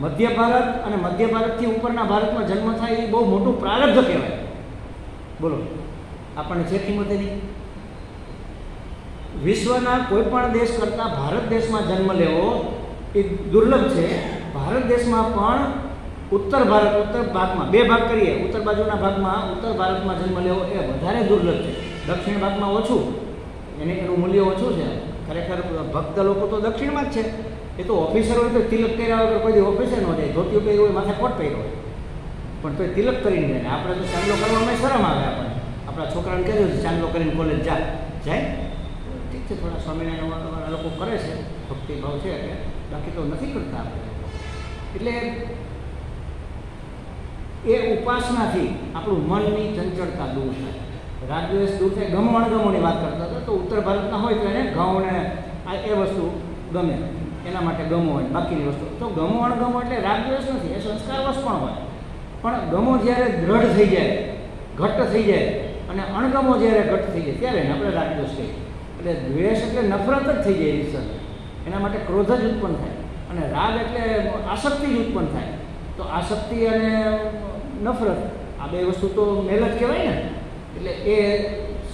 મધ્ય ભારત અને મધ્ય ભારતથી ઉપરના ભારતમાં જન્મ થાય એ બહુ મોટું પ્રારબ્ધ કહેવાય. બોલો, આપણને છે કિંમતે નહીં. વિશ્વના કોઈ પણ દેશ કરતાં ભારત દેશમાં જન્મ લેવો એ દુર્લભ છે. ભારત દેશમાં પણ ઉત્તર ભાગમાં, બે ભાગ કરીએ, ઉત્તર બાજુના ભાગમાં, ઉત્તર ભારતમાં જન્મ લેવો એ વધારે દુર્લભ છે. દક્ષિણ ભાગમાં ઓછું, એનું મૂલ્ય ઓછું છે. ખરેખર ભક્ત લોકો તો દક્ષિણમાં જ છે. એ તો ઓફિસર હોય તો તિલક કર્યા વગર કોઈ ઓફિસે ન જાય. ધોતીઓ પહેર્યું હોય, માથે કોટ પહેર્યો હોય, પણ તો તિલક કરીને જાય. આપણે તો ચાંદલો કરવામાં શરમ આવે. આપણા છોકરાને કહ્યું છે ચાંદલો કરીને કોલેજ જાય. ઠીક છે, થોડા સ્વામિનારાયણ લોકો કરે છે, ભક્તિભાવ છે એટલે, બાકી તો નથી કરતા આપણે. એટલે એ ઉપાસનાથી આપણું મનની ચંચળતા દૂર થાય, રાગદ્વેષ દૂર થાય. ગમો અણગમોની વાત કરતા હતા તો ઉત્તર ભારતના હોય તો એને ઘઉં ને એ વસ્તુ ગમે, એના માટે ગમો હોય. બાકીની વસ્તુ તો ગમો અણગમો એટલે રાગદ્વેષ નથી, એ સંસ્કારવશ પણ હોય. પણ ગમો જ્યારે દ્રઢ થઈ જાય, ઘટ્ટ થઈ જાય, અને અણગમો જ્યારે ઘટ્ટ થઈ જાય ત્યારે આપણે રાગદ્વેષ કહીએ. એટલે દ્વેષ એટલે નફરત જ થઈ જાય ઈશ્વર, એના માટે ક્રોધ જ ઉત્પન્ન થાય. અને રાગ એટલે આસક્તિ જ ઉત્પન્ન થાય. તો આસક્તિ અને નફરત આ બે વસ્તુ તો મેલ જ કહેવાય ને. એટલે એ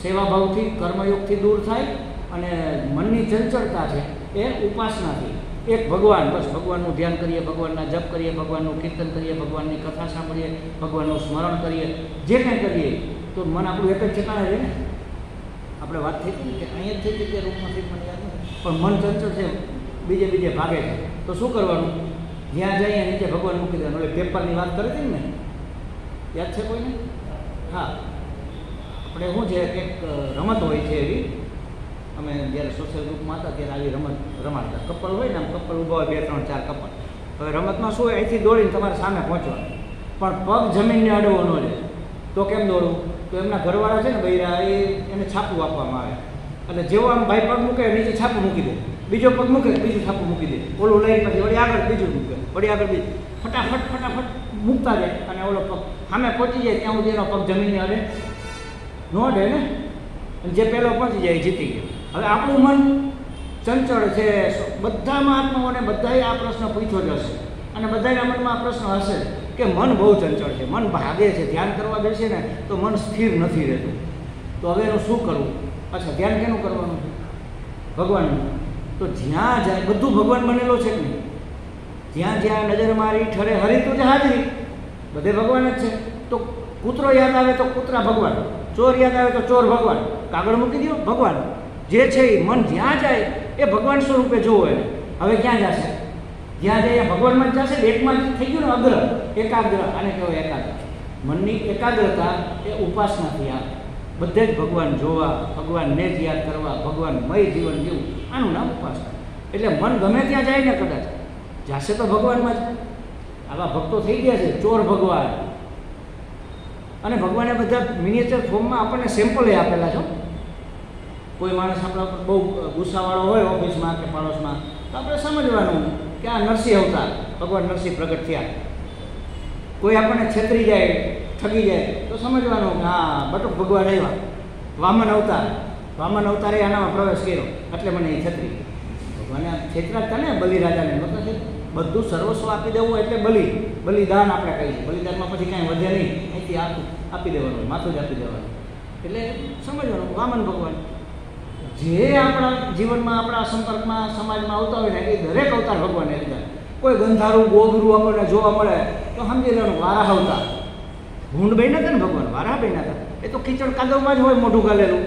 સેવાભાવથી, કર્મયોગથી દૂર થાય. અને મનની ચંચળતા છે એ ઉપાસનાથી. એક ભગવાન, બસ ભગવાનનું ધ્યાન કરીએ, ભગવાનના જપ કરીએ, ભગવાનનું કીર્તન કરીએ, ભગવાનની કથા સાંભળીએ, ભગવાનનું સ્મરણ કરીએ, જે કંઈ કરીએ તો મન આપણું એક જ ઠેકાણે રહે ને. આપણે વાત થઈ હતી કે અહીંયા જ થઈ હતી કે રૂપમાંથી મને યાદ નથી, પણ મન ચંચળ છે, બીજે ભાગે છે. તો શું કરવાનું? જ્યાં જઈએ નીચે ભગવાન મૂકી દેવાનું. એટલે પેપરની વાત કરી હતી ને, યાદ છે કોઈને? હા, આપણે શું છે કે રમત હોય છે એવી, અમે જ્યારે સોશિયલ ગ્રુપમાં હતા ત્યારે આવી રમત રમાડતા. કપલ હોય ને, આમ કપલ ઊભા હોય, 2, 3, 4 કપલ. હવે રમતમાં શું હોય, અહીંથી દોડીને તમારે સામે પહોંચવાનું, પણ પગ જમીનને અડવો ન રહે. તો કેમ દોડવું? તો એમના ઘરવાળા છે ને બૈરા, એને છાપું આપવામાં આવે. એટલે જેવો આમ ભાઈ પગ મૂકે નીચે છાપું મૂકી દે, બીજો પગ મૂકે બીજું છાપું મૂકી દે, ઓલું લઈને પછી વળી આગળ બીજું મૂકે, વળી આગળ બીજું, ફટાફટ મૂકતા જાય. અને ઓલો પગ સામે પહોંચી જાય ત્યાં સુધી એનો પગ જમીનને અડે ન અડે ને. જે પહેલો પહોંચી જાય જીતી ગયો. હવે આપણું મન ચંચળ છે. બધા મહાત્માઓને બધાએ આ પ્રશ્ન પૂછ્યો જ હશે, અને બધાના મનમાં આ પ્રશ્ન હશે કે મન બહુ ચંચળ છે, મન ભાગે છે, ધ્યાન કરવા બેસે ને તો મન સ્થિર નથી રહેતું. તો હવે એનું શું કરવું? અચ્છા, ધ્યાન કેનું કરવાનું છે? ભગવાનનું. તો જ્યાં જાય બધું ભગવાન બનેલો છે કે નહીં? જ્યાં જ્યાં નજર મારી ઠરે હરિતું જ હાજરી, બધે ભગવાન જ છે. તો કૂતરો યાદ આવે તો કૂતરા ભગવાન, ચોર યાદ આવે તો ચોર ભગવાન, કાગળ મૂકી દો ભગવાન. જે છે એ મન જ્યાં જાય એ ભગવાન સ્વરૂપે જોવો એને. હવે ક્યાં જશે? જ્યાં જાય ભગવાનમાં જ જશે. એકમાં જ થઈ ગયું ને અગ્ર, એકાગ્ર. આને કહેવાય એકાગ્ર. મનની એકાગ્રતા એ ઉપાસનાથી આવે. બધે જ ભગવાન જોવા, ભગવાનને જ યાદ કરવા, ભગવાનમય જીવન જીવવું, આનું નામ ઉપાસના. એટલે મન ગમે ત્યાં જાય ને કદાચ જશે તો ભગવાનમાં જ. આવા ભક્તો થઈ ગયા છે ચોર ભગવાન. અને ભગવાને બધા મિનિએચર ફોર્મમાં આપણને સેમ્પલે આપેલા છો. કોઈ માણસ આપણા પર બહુ ગુસ્સાવાળો હોય ઓફિસમાં કે પાડોશમાં, તો આપણે સમજવાનું કે આ નરસિંહ અવતાર, ભગવાન નરસિંહ પ્રગટ થયા. કોઈ આપણને છેતરી જાય, ઠગી જાય, તો સમજવાનું કે હા બટુક ભગવાન આવ્યા, વામન અવતાર. વામન અવતારે આનામાં પ્રવેશ કર્યો એટલે મને એ છેતરી. ભગવાને છેતરાતા ને બલિરાજાને નહોતા છે. બધું સર્વસ્વ આપી દેવું એટલે બલિદાન આપણે કહીએ. બલિદાનમાં પછી કાંઈ વધે નહીં, અહીંથી આપી દેવાનું, માથું જ આપી દેવાનું. એટલે સમજવાનું વામન ભગવાન. જે આપણા જીવનમાં, આપણા સંપર્કમાં, સમાજમાં આવતા હોય ને એ દરેક અવતાર ભગવાનને લીધા. કોઈ ગંધારું ગોગરું આપણને જોવા મળે તો સમજી લેવાનું વારાહ અવતાર. ભૂંડ બન્યા હતા ને ભગવાન, વારાહ બન્યા હતા. એ તો કીચડ કાદવમાં જ હોય મોઢું ગાલેલું.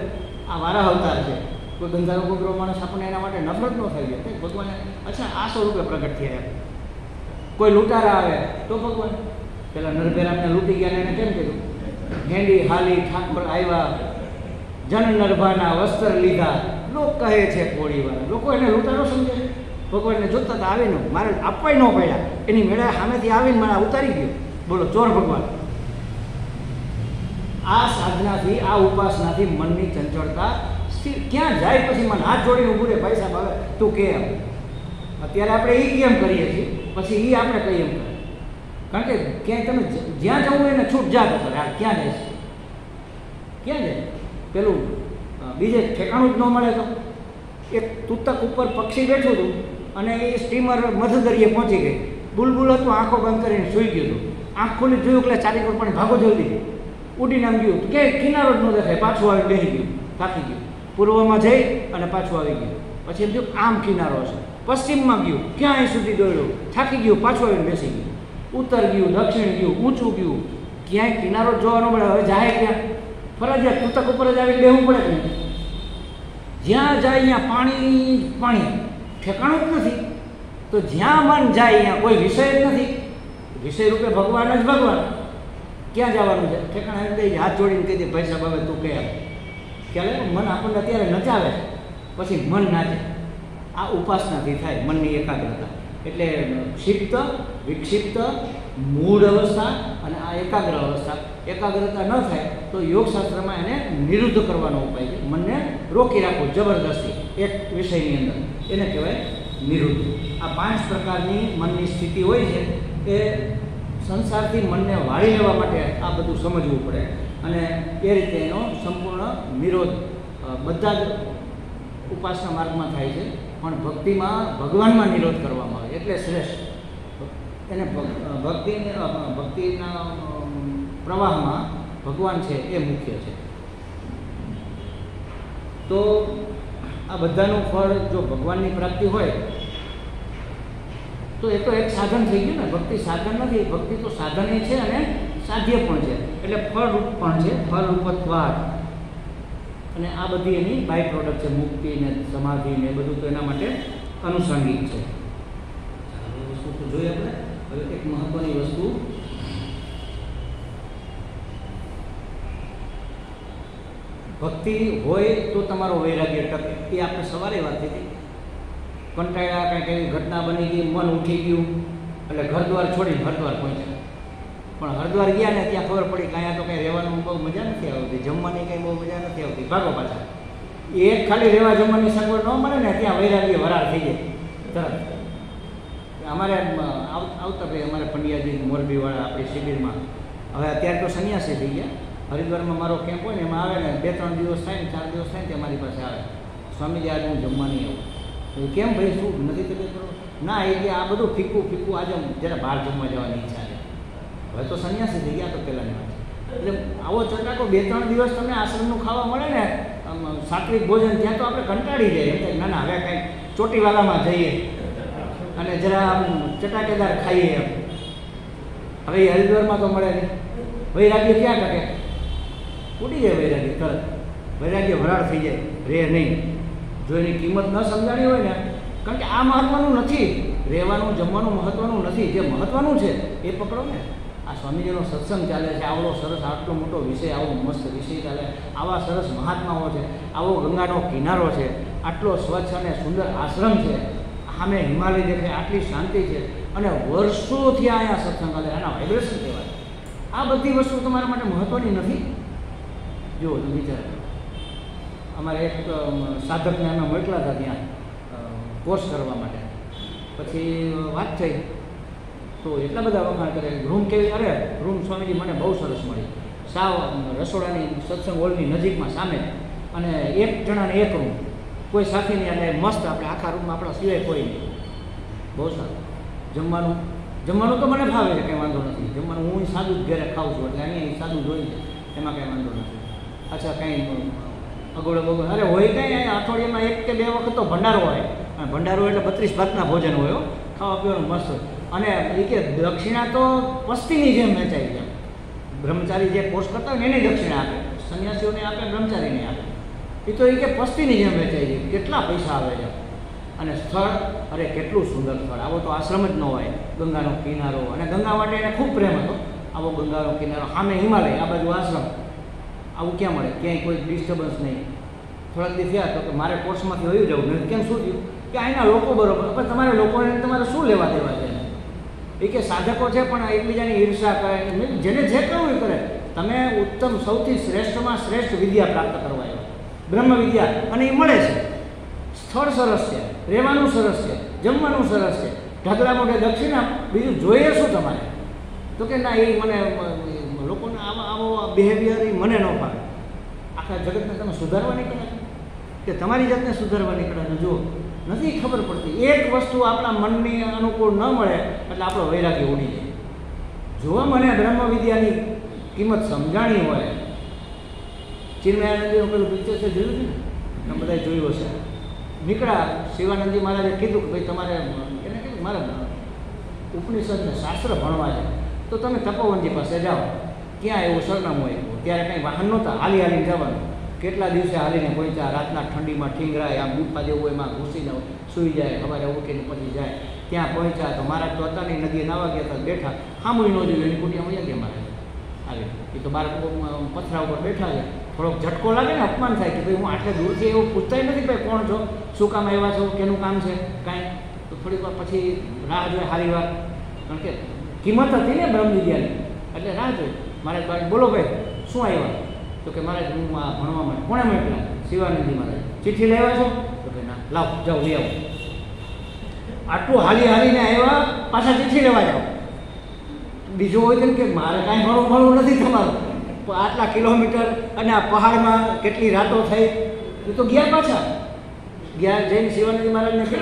આ વારાહ અવતાર છે. કોઈ ગંધારો ગોગરો માણસ આપણને એના માટે નફરત ન થઈ જાય. ભગવાને અચ્છા આ સ્વરૂપે પ્રગટ થયા. કોઈ લૂંટારા આવે તો ભગવાન પેલા નરભેરામને લૂંટી ગયા ને એને કેમ કીધું? હેંડી હાલી ઠાકોર આવ્યા, જન નરભાના વસ્ત્ર લીધા. લોક કહે છે કોળીવાળા. લોકો એને લૂંટારો સમજે. ભગવાનને જોતા તો આવીને મારે આપવાય ન પડ્યા, એની મેળા સામેથી આવીને મને ઉતારી ગયો. બોલો ચોર ભગવાન. આ સાધનાથી, આ ઉપાસનાથી મનની ચંચળતા ક્યાં જાય? પછી મન હાથ જોડીને ઊભું રહે, ભાઈ સાહેબ હવે તું કેમ? અત્યારે આપણે એ કેમ કરીએ છીએ, પછી એ આપણે કહીએ એમ કરે. કારણ કે ક્યાંય તમે જ્યાં જવું એને છૂટ જાતો કરે. આ ક્યાં જાય છે? ક્યાં જાય? પેલું બીજે ઠેકાણું જ ન મળે તો એક તૂતક ઉપર પક્ષી બેઠું હતું અને એ સ્ટીમર મધદરિયે પહોંચી ગઈ. બુલબુલ હતું, આંખો બંધ કરીને સૂઈ ગયું હતું. આંખ ખોલી જોયું એટલે ચાલી પર પાણી ભાગો જલ્દી ઉડીને આમ ગયું. ક્યાંય કિનારો જ ન દેખાય. પાછું આવી બેસી ગયું, થાકી ગયું. પૂર્વમાં જઈ અને પાછું આવી ગયું. પછી એમ થયું આમ કિનારો હશે. પશ્ચિમમાં ગયું, ક્યાં અહીં સુધી દોડ્યું, થાકી ગયું, પાછું આવીને બેસી ગયું. ઉત્તર ગયું, દક્ષિણ ગયું, ઊંચું ગયું, ક્યાંય કિનારો જોવા ન મળે. હવે જાય ક્યાં? ફરજિયાત તૂતક ઉપર જ આવીને બેસવું પડે ને. જ્યાં જાય ત્યાં પાણી પાણી, ઠેકાણું જ નથી. તો જ્યાં મન જાય ત્યાં કોઈ વિષય જ નથી. વિષય રૂપે ભગવાન જ ભગવાન. ક્યાં જવાનું છે? ઠેકાણા દઈ હાથ જોડીને કહી દે ભાઈ સાહેબ હવે તું કહે. ખ્યાલ મન આપણને અત્યારે નચાવે પછી મન નાચે. આ ઉપાસનાથી થાય મનની એકાગ્રતા. એટલે ક્ષિપ્ત, વિક્ષિપ્ત, મૂળ અવસ્થા અને આ એકાગ્ર અવસ્થા. એકાગ્રતા ન થાય તો યોગશાસ્ત્રમાં એને નિરુદ્ધ કરવાનો ઉપાય છે. મનને રોકી રાખવું જબરદસ્તી એક વિષયની અંદર, એને કહેવાય નિરુદ્ધ. આ 5 પ્રકારની મનની સ્થિતિ હોય છે. એ સંસારથી મનને વાળી લેવા માટે આ બધું સમજવું પડે અને એ રીતે એનો સંપૂર્ણ નિરોધ બધા જ ઉપાસના માર્ગમાં થાય છે. પણ ભક્તિમાં, ભગવાનમાં નિરોધ કરવામાં આવે એટલે શ્રેષ્ઠ. એને ભક્તિના પ્રવાહમાં ભગવાન છે એ મુખ્ય છે. તો આ બધાનું ફળ જો ભગવાનની પ્રાપ્તિ હોય તો એ તો એક સાધન થઈ ગયું ને. ભક્તિ સાધન નથી, ભક્તિ તો સાધન છે અને સાધ્ય પણ છે. એટલે ફળરૂપ પણ છે, ફળરૂપત્વાદ. અને આ બધી એની બાય પ્રોડક્ટ છે. મુક્તિ ને સમાધિ ને બધું તો એના માટે અનુષંગિક છે. વસ્તુ તો જોઈએ આપણે. હવે એક મહત્વની વસ્તુ, ભક્તિ હોય તો તમારો વૈરાગ્ય ટકે. એ આપણે સવારે વાત થઈ. કંટાળ્યા, કંઈક એવી ઘટના બની ગઈ, મન ઉઠી ગયું એટલે ઘર દ્વાર છોડીને હરિદ્વાર પહોંચ્યા. પણ હરિદ્વાર ગયા ને ત્યાં ખબર પડી કે અહીંયા તો કંઈ રહેવાનું બહુ મજા નથી આવતી, જમવાની કંઈ બહુ મજા નથી આવતી. ભાગો પાછા. એક ખાલી રહેવા જમવાની સગવડ ન મળે ને ત્યાં વૈરાગ્ય વરાળ થઈ જાય તરત. અમારે આવતા ભાઈ અમારે પંડ્યાજી મોરબીવાળા આપણી શિબિરમાં, હવે અત્યારે તો સંન્યાસી થઈ ગયા. હરિદ્વારમાં મારો કેમ્પ હોય ને એમાં આવે ને 2-3 દિવસ થાય ને 4 દિવસ થાય ને તે મારી પાસે આવે, સ્વામીજી આજે હું જમવાની આવું. કેમ ભાઈ શું નથી તબિયત કરો? ના, એ કે આ બધું ફીકું ફીકું આજે જરા બહાર જમવા જવાની ઈચ્છા છે. હવે તો સંન્યાસી થઈ ગયા તો પહેલાંની વાત. એટલે આવો ચટાકો 2-3 દિવસ તમને આશ્રમનું ખાવા મળે ને, સાત્વિક ભોજન, ત્યાં તો આપણે કંટાળી જઈએ. ના ના હવે કંઈક ચોટીવાલામાં જઈએ. અને જરા આમ ચટાકેદાર ખાઈએ એમ. હવે એ હરિદ્વારમાં તો મળે નહીં. વૈરાગ્ય ક્યાં ટકે? ઉડી જાય વૈરાગ્ય તરત. વૈરાગ્ય વરાળ થઈ જાય, રહે નહીં. જો એની કિંમત ન સમજાણી હોય ને, કારણ કે આ મહત્વનું નથી, રહેવાનું જમવાનું મહત્વનું નથી. જે મહત્વનું છે એ પકડો ને. આ સ્વામીજીનો સત્સંગ ચાલે છે, આવડો સરસ આટલો મોટો વિષય, આવો મસ્ત વિષય ચાલે, આવા સરસ મહાત્માઓ છે, આવો ગંગાનો કિનારો છે, આટલો સ્વચ્છ અને સુંદર આશ્રમ છે, સામે હિમાલય દેખાય, આટલી શાંતિ છે, અને વર્ષોથી અહીંયા સત્સંગ ચાલે, આના વાઇબ્રેશન કહેવાય. આ બધી વસ્તુ તમારા માટે મહત્વની નથી. જુઓ તમે વિચાર કરો, અમારે એક સાધકને અમે મોકલા હતા ત્યાં કોર્સ કરવા માટે. પછી વાત થઈ તો એટલા બધા વખાણ કરે, રૂમ કેવી, અરે રૂમ સ્વામીજી મને બહુ સરસ મળી, સાવ રસોડાની સત્સંગ હોલની નજીકમાં સામે, અને એક જણાને એક રૂમ, કોઈ સાથી નહીં, અને મસ્ત, આપણે આખા રૂમમાં આપણા સિવાય કોઈ નહીં, બહુ સારું. જમવાનું તો મને ભાવે છે, કંઈ વાંધો નથી. જમવાનું હું સાદું જ ઘરે ખાઉં છું, એટલે અહીંયા સાદું જોઈ છે, એમાં કંઈ વાંધો નથી. અચ્છા, કંઈ અગોળ બગોળ અરે હોય કંઈ, અહીંયા અઠવાડિયામાં 1 કે 2 વખત તો ભંડારો હોય, અને ભંડારો એટલે 32 ભાતના ભોજન હોય, ખાવા પીવાનું મસ્ત. અને એ કે દક્ષિણા તો પસ્તીની જેમ વેચાઈ જાય. બ્રહ્મચારી જે કોર્સ કરતા હોય ને એને દક્ષિણા આપે, સંન્યાસીઓને આપે, બ્રહ્મચારીને આપે. એ તો એ કે પસ્તીની જેમ વેચાઈ જાય, કેટલા પૈસા આવે છે. અને સ્થળ, અરે કેટલું સુંદર સ્થળ, આવો તો આશ્રમ જ ન હોય. ગંગાનો કિનારો, અને ગંગા માટે એને ખૂબ પ્રેમ હતો. આવો ગંગાનો કિનારો, સામે હિમાલય, આ બાજુ આશ્રમ, આવું ક્યાં મળે? ક્યાંય કોઈ ડિસ્ટર્બન્સ નહીં. થોડાક દિવસ થયા તો કે મારે કોર્સમાંથી વયું જવું નથી. કેમ, શું થયું? કે અહીંના લોકો બરોબર, પણ તમારે લોકોને તમારે શું લેવા દેવા છે? એ કે સાધકો છે પણ એકબીજાની ઈર્ષા કરે, જેને જે કરવું એ કરે. તમે ઉત્તમ, સૌથી શ્રેષ્ઠમાં શ્રેષ્ઠ વિદ્યા પ્રાપ્ત કરવા આવ્યો, બ્રહ્મ વિદ્યા, અને એ મળે છે. સ્થળ સરસ છે, રહેવાનું સરસ છે, જમવાનું સરસ છે, ઢગલા મોઢે દક્ષિણા, બીજું જોઈએ શું તમારે? તો કે ના, એ મને લોકોને આવો બિહેવિયર એ મને ન પાડે. આખા જગતને તમે સુધારવા નીકળ્યા કે તમારી જાતને સુધારવા નીકળ્યા? જુઓ, નથી ખબર પડતી. એક વસ્તુ આપણા મનની અનુકૂળ ન મળે એટલે આપણો વૈરાગ્ય ઉડી જાય. જો મને બ્રહ્મ વિદ્યાની કિંમત સમજાણી હોય, ચિન્મયાનંદજીનું પેલું પિક્ચર છે, જોયું છે ને? તમે બધા જોયું હશે. નીકળ્યા, શિવાનંદજી મહારાજે કીધું કે ભાઈ તમારે, એને કીધું મારે ઉપનિષદને શાસ્ત્ર ભણવા છે, તો તમે તપોવનજી પાસે જાઓ. ક્યાં એવું સરનામું આપ્યું? ત્યારે કંઈ વાહન નહોતા, હાલીને જવાનું. કેટલા દિવસે હાલીને પહોંચ્યા, રાતના ઠંડીમાં ઠીંગરાય, આમ ગુફા જેવું એમાં ઘૂસીને સૂઈ જાય, સવારે ઉઠીને પછી જાય. ત્યાં પહોંચ્યા તો મહારાજ તો હતા નહીં, નદીએ નાવા ગયા હતા, બેઠા, સાંભળી ન જોયું, એની કુટિયામાં વયા ગયા મહારાજ. આવી એ તો બાર પથરા ઉપર બેઠા છે. થોડોક ઝટકો લાગે ને, અપમાન થાય કે ભાઈ હું આટલે દૂરથી એવું પૂછતાય નથી, ભાઈ કોણ છો, શું કામ આવ્યા છો, કેનું કામ છે, કાંઈ. તો થોડીક વાર પછી રાહ જોઈએ, સારી વાત, કારણ કે કિંમત હતી ને બ્રહ્મ વિદ્યાની, એટલે રાહ જોઈ. મહારાજ બાળક, બોલો ભાઈ શું આવ્યા? તો કે મહારાજ હું આ ભણવા માટે. કોણે મોકલ્યા? શિવાનંદજી મહારાજ. ચિઠ્ઠી લેવા છો? તો કે ના, લાવ, જાઓ લઈ આવો. આટલું હાલીને આવ્યા, પાછા ચિઠ્ઠી લેવા જાઓ. બીજું હોય કેમ કે મારે કાંઈ ભણવું નથી તમારું, આટલા કિલોમીટર અને આ પહાડમાં કેટલી રાતો થઈ, એ તો ગયા પાછા. ગયા જઈને શિવાનંદજી મહારાજને કે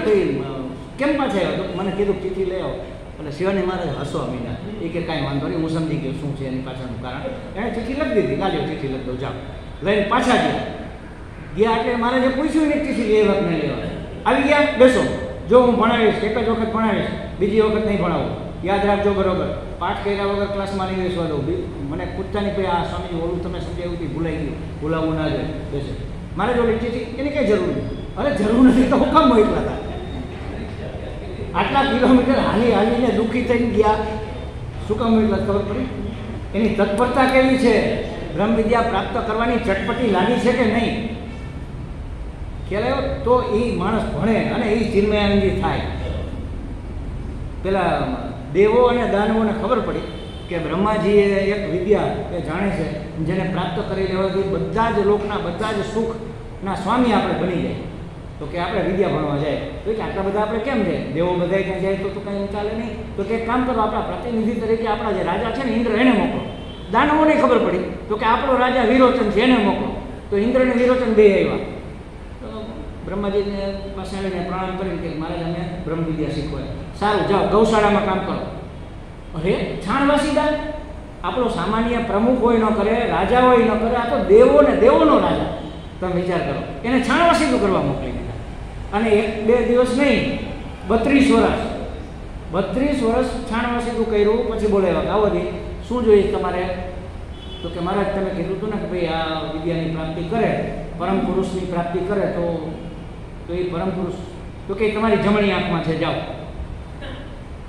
કેમ પાછા આવ્યા? તો મને કીધું ચિઠ્ઠી લઈ આવો. એટલે શિવાનંદ મહારાજ હસવા મીના. એ કે કાંઈ વાંધો નહીં, હું સમજી ગયો શું છે એની પાછળનું કારણ. એણે ચિઠ્ઠી લખી દીધી, કાલે ચિઠ્ઠી લખી દો, જાઓ. લઈને પાછા ગયા એટલે મહારાજે પૂછ્યું ને ચિઠ્ઠી લેવા કે નહીં લેવા. આવી ગયા, બેસો, જો હું ભણાવીશ, એક જ વખત ભણાવીશ, બીજી વખત નહીં ભણાવું, યાદ રાખજો બરોબર. પાઠ કર્યા વગર ક્લાસમાં નહીં બેસવા દઉં. મને પૂછતા નહીં, ભાઈ આ સ્વામી ઓલું તમે સમજાવ્યું હતું, ભૂલાઈ ગયું, ભૂલાવવું ના જોઈએ, બેસે. મારે જો ચિઠ્ઠી એની કંઈ જરૂર નહીં. અરે જરૂર નથી તો હું કામ મોકલા હતા? આટલા કિલોમીટર હાલીને દુઃખી થઈને ગયા, શું કામ મોકલા? ખબર પડી એની તત્પરતા કેવી છે, બ્રહ્મ વિદ્યા પ્રાપ્ત કરવાની ચટપટી લાગી છે કે નહીં, ખ્યાલ આવ્યો? તો એ માણસ ભણે અને એ ચિન્મયાનંદી થાય. પેલા દેવો અને દાનવોને ખબર પડી કે બ્રહ્માજીએ એક વિદ્યા એ જાણે છે, જેને પ્રાપ્ત કરી લેવાથી બધા જ લોકના બધા જ સુખના સ્વામી આપણે બની જાય. તો કે આપણે વિદ્યા ભણવા જાય. તો કે આટલા બધા આપણે કેમ જાય? દેવો બધા ક્યાં જાય તો કંઈ ચાલે નહીં. તો કે કામ કરો, આપણા પ્રતિનિધિ તરીકે આપણા જે રાજા છે ને ઇન્દ્ર, એને મોકલો. દાનવોને ખબર પડી તો કે આપણો રાજા વિરોચન છે, એને મોકલો. તો ઇન્દ્રને વિરોચન બે આવ્યા. તો બ્રહ્માજીને પાસે આવીને પ્રણામ કરીને કે મહારાજ અમે બ્રહ્મ વિદ્યા શીખવાય. સારું, જાઓ ગૌશાળામાં કામ કરો. અરે છાણવાસી દાન, આપણો સામાન્ય પ્રમુખ હોય ન કરે, રાજા હોય ન કરે, આ તો દેવો ને દેવોનો રાજા. તમે વિચાર કરો, એને છાણવાસીનું કરવા મોકલી દીધા. અને 1-2 દિવસ નહીં, 32 વર્ષ 32 વર્ષ છાણવાસીનું કર્યું, પછી બોલાવ્યા કે આવો દી શું જોઈએ તમારે? તો કે મહારાજ તમે કીધું હતું ને કે ભાઈ આ વિદ્યાની પ્રાપ્તિ કરે, પરમ પુરુષની પ્રાપ્તિ કરે તો એ પરમ પુરુષ તો કે તમારી જમણી આંખમાં છે, જાઓ.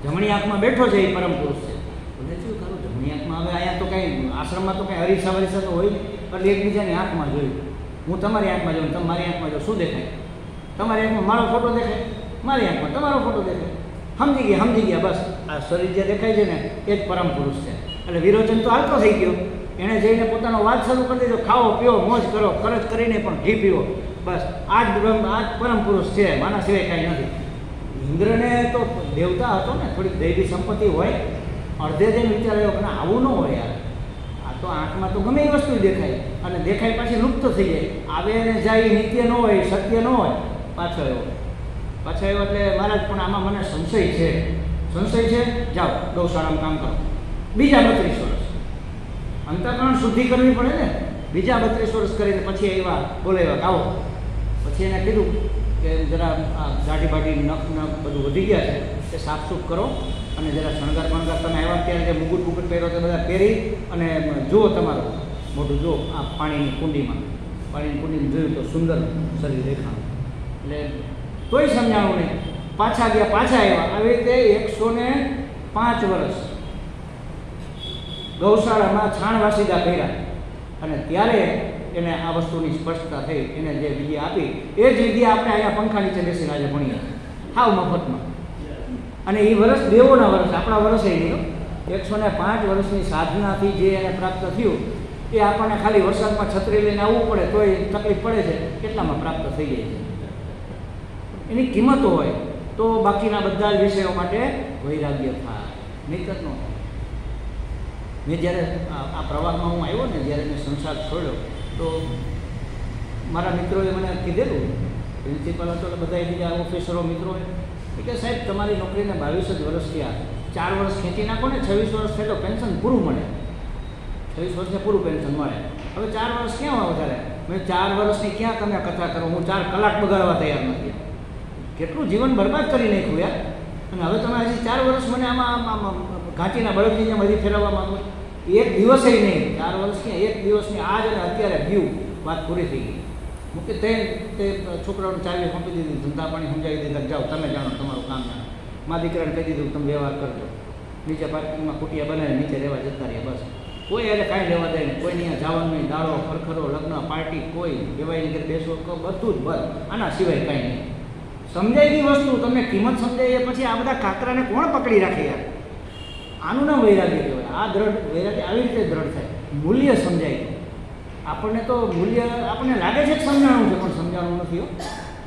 જમણી આંખમાં બેઠો છે એ પરમ પુરુષ છે. બોલે શું કરું જમણી આંખમાં? હવે અહીંયા તો કંઈ આશ્રમમાં તો કંઈ હરીસા વરીસા તો હોય ને, એટલે એકબીજાની આંખમાં જોયું. હું તમારી આંખમાં જોઉં, તમે મારી આંખમાં જો, શું દેખાય? તમારી આંખમાં મારો ફોટો દેખાય, મારી આંખમાં તમારો ફોટો દેખાય. સમજી ગયા બસ. આ શરીર જે દેખાય છે ને એ જ પરમ પુરુષ છે. એટલે વિરોચન તો હાલતો થઈ ગયો. એણે જઈને પોતાનો વાત શરૂ કરી દીધો, ખાઓ પીઓ મોજ કરો, ખર્ચ કરીને પણ ઘી પીવો, બસ આ જ પરમ પુરુષ છે, માના સિવાય કાંઈ નથી. ઇન્દ્રને તો દેવતા હતો ને, થોડીક દૈવી સંપત્તિ હોય, અડધે જઈને વિચાર્યો કે ના આવું ન હોય યાર, આ તો આંખમાં તો ગમે એ વસ્તુ દેખાય, અને દેખાય પાછી લુપ્ત થઈ જાય, આવે ને જાય, નિત્ય ન હોય, સત્ય ન હોય. પાછો આવ્યો એટલે મહારાજ પણ આમાં મને સંશય છે, જાઓ ગૌશાળામાં કામ કરો. બીજા 32 વર્ષ અંતઃકરણ શુદ્ધિ કરવી પડે ને, બીજા 32 વર્ષ કરીને પછી આવ્યા, બોલાવ્યા આવો. પછી એને કીધું કે જરા દાઢી બાઢી નખ બધું વધી ગયા છે, એ સાફસૂફ કરો, અને જરા શણગાર બણગાર તમે આવ્યા ત્યારે જે મુગુટ પહેરો તે બધા પહેરી અને જુઓ તમારું મોઢું જુઓ આ પાણીની કુંડીમાં જોયું તો સુંદર શરીર દેખાણું. એટલે તોય સમજાણું નહીં. પાછા આવ્યા. આવી રીતે 105 વર્ષ ગૌશાળામાં છાણવાસીદા કર્યા, અને ત્યારે એને આ વસ્તુની સ્પષ્ટતા થઈ. એને જે વિદ્યા આપી એ જ વિદ્યા આપણે અહીંયા પંખા નીચે બેસીને આજે ભણીએ, હાવ મફતમાં. અને એ વર્ષ દેવોના વર્ષ, આપણા વર્ષે નહીં. 105 વર્ષની સાધનાથી જે એને પ્રાપ્ત થયું એ આપણને ખાલી વરસાદમાં છત્રી લઈને આવવું પડે તોય તકલીફ પડે છે, કેટલામાં પ્રાપ્ત થઈ જાય છે. એની કિંમતો હોય તો બાકીના બધા જ વિષયો માટે વૈરાગ્ય થાય, નિકટ ન થાય. મેં જ્યારે આ પ્રવાહમાં હું આવ્યો ને, જ્યારે મેં સંસાર છોડ્યો તો મારા મિત્રોએ મને કીધેલું, પ્રિન્સિપલ હતો એટલે બધા બીજા ઓફિસરો મિત્રોએ કે સાહેબ તમારી નોકરીને 22 જ વર્ષ થયા, 4 વર્ષ ખેંચી નાખો ને, 26 વર્ષ થાય તો પેન્શન પૂરું મળે, 26 વર્ષે પૂરું પેન્શન મળે. હવે 4 વર્ષ ક્યાં વધારે? મેં 4 વર્ષની ક્યાં તમે કથા કરો, હું 4 કલાક બગાડવા તૈયાર નથી. કેટલું જીવન બરબાદ કરી નાખ્યું યાર. અને હવે તમે હજી 4 વર્ષ મને આમાં ઘાંચીના બળદની જેમ હજી ફેરવવા માંગો? એક દિવસે નહીં, 4 વર્ષ ક્યાં, એક દિવસની આજ અને અત્યારે ગયું, વાત પૂરી થઈ ગઈ. મૂકી તે છોકરાઓને ચાવી સોંપી દીધી, ધંધા પાણી સમજાવી દીધા, જાઓ તમે જાણો, તમારું કામ જાણો. મારા દીકરાને કહી દીધું તમે વ્યવહાર કરજો, નીચે પાર્કિંગમાં કુટિયા બનાવીને નીચે રહેવા જતા રહ્યા, બસ. કોઈ એને કાંઈ લેવા દે નહીં, કોઈને અહીંયા જવાનું નહીં, દાળો ખરખરો લગ્ન પાર્ટી કોઈ દેવાયની ઘરે બેસવો, બધું જ બંધ, આના સિવાય કાંઈ નહીં. સમજાય ગઈ વસ્તુ, તમને કિંમત સમજાય પછી આ બધા કાકરાને કોણ પકડી રાખે યાર? આનું નામ વૈરાગ્ય કહેવાય. આ દ્રઢ વૈરાગ્ય આવી રીતે દ્રઢ થાય, મૂલ્ય સમજાય. આપણને તો મૂલ્ય આપણને લાગે છે કે સમજાણું છે, પણ સમજાણું નથી.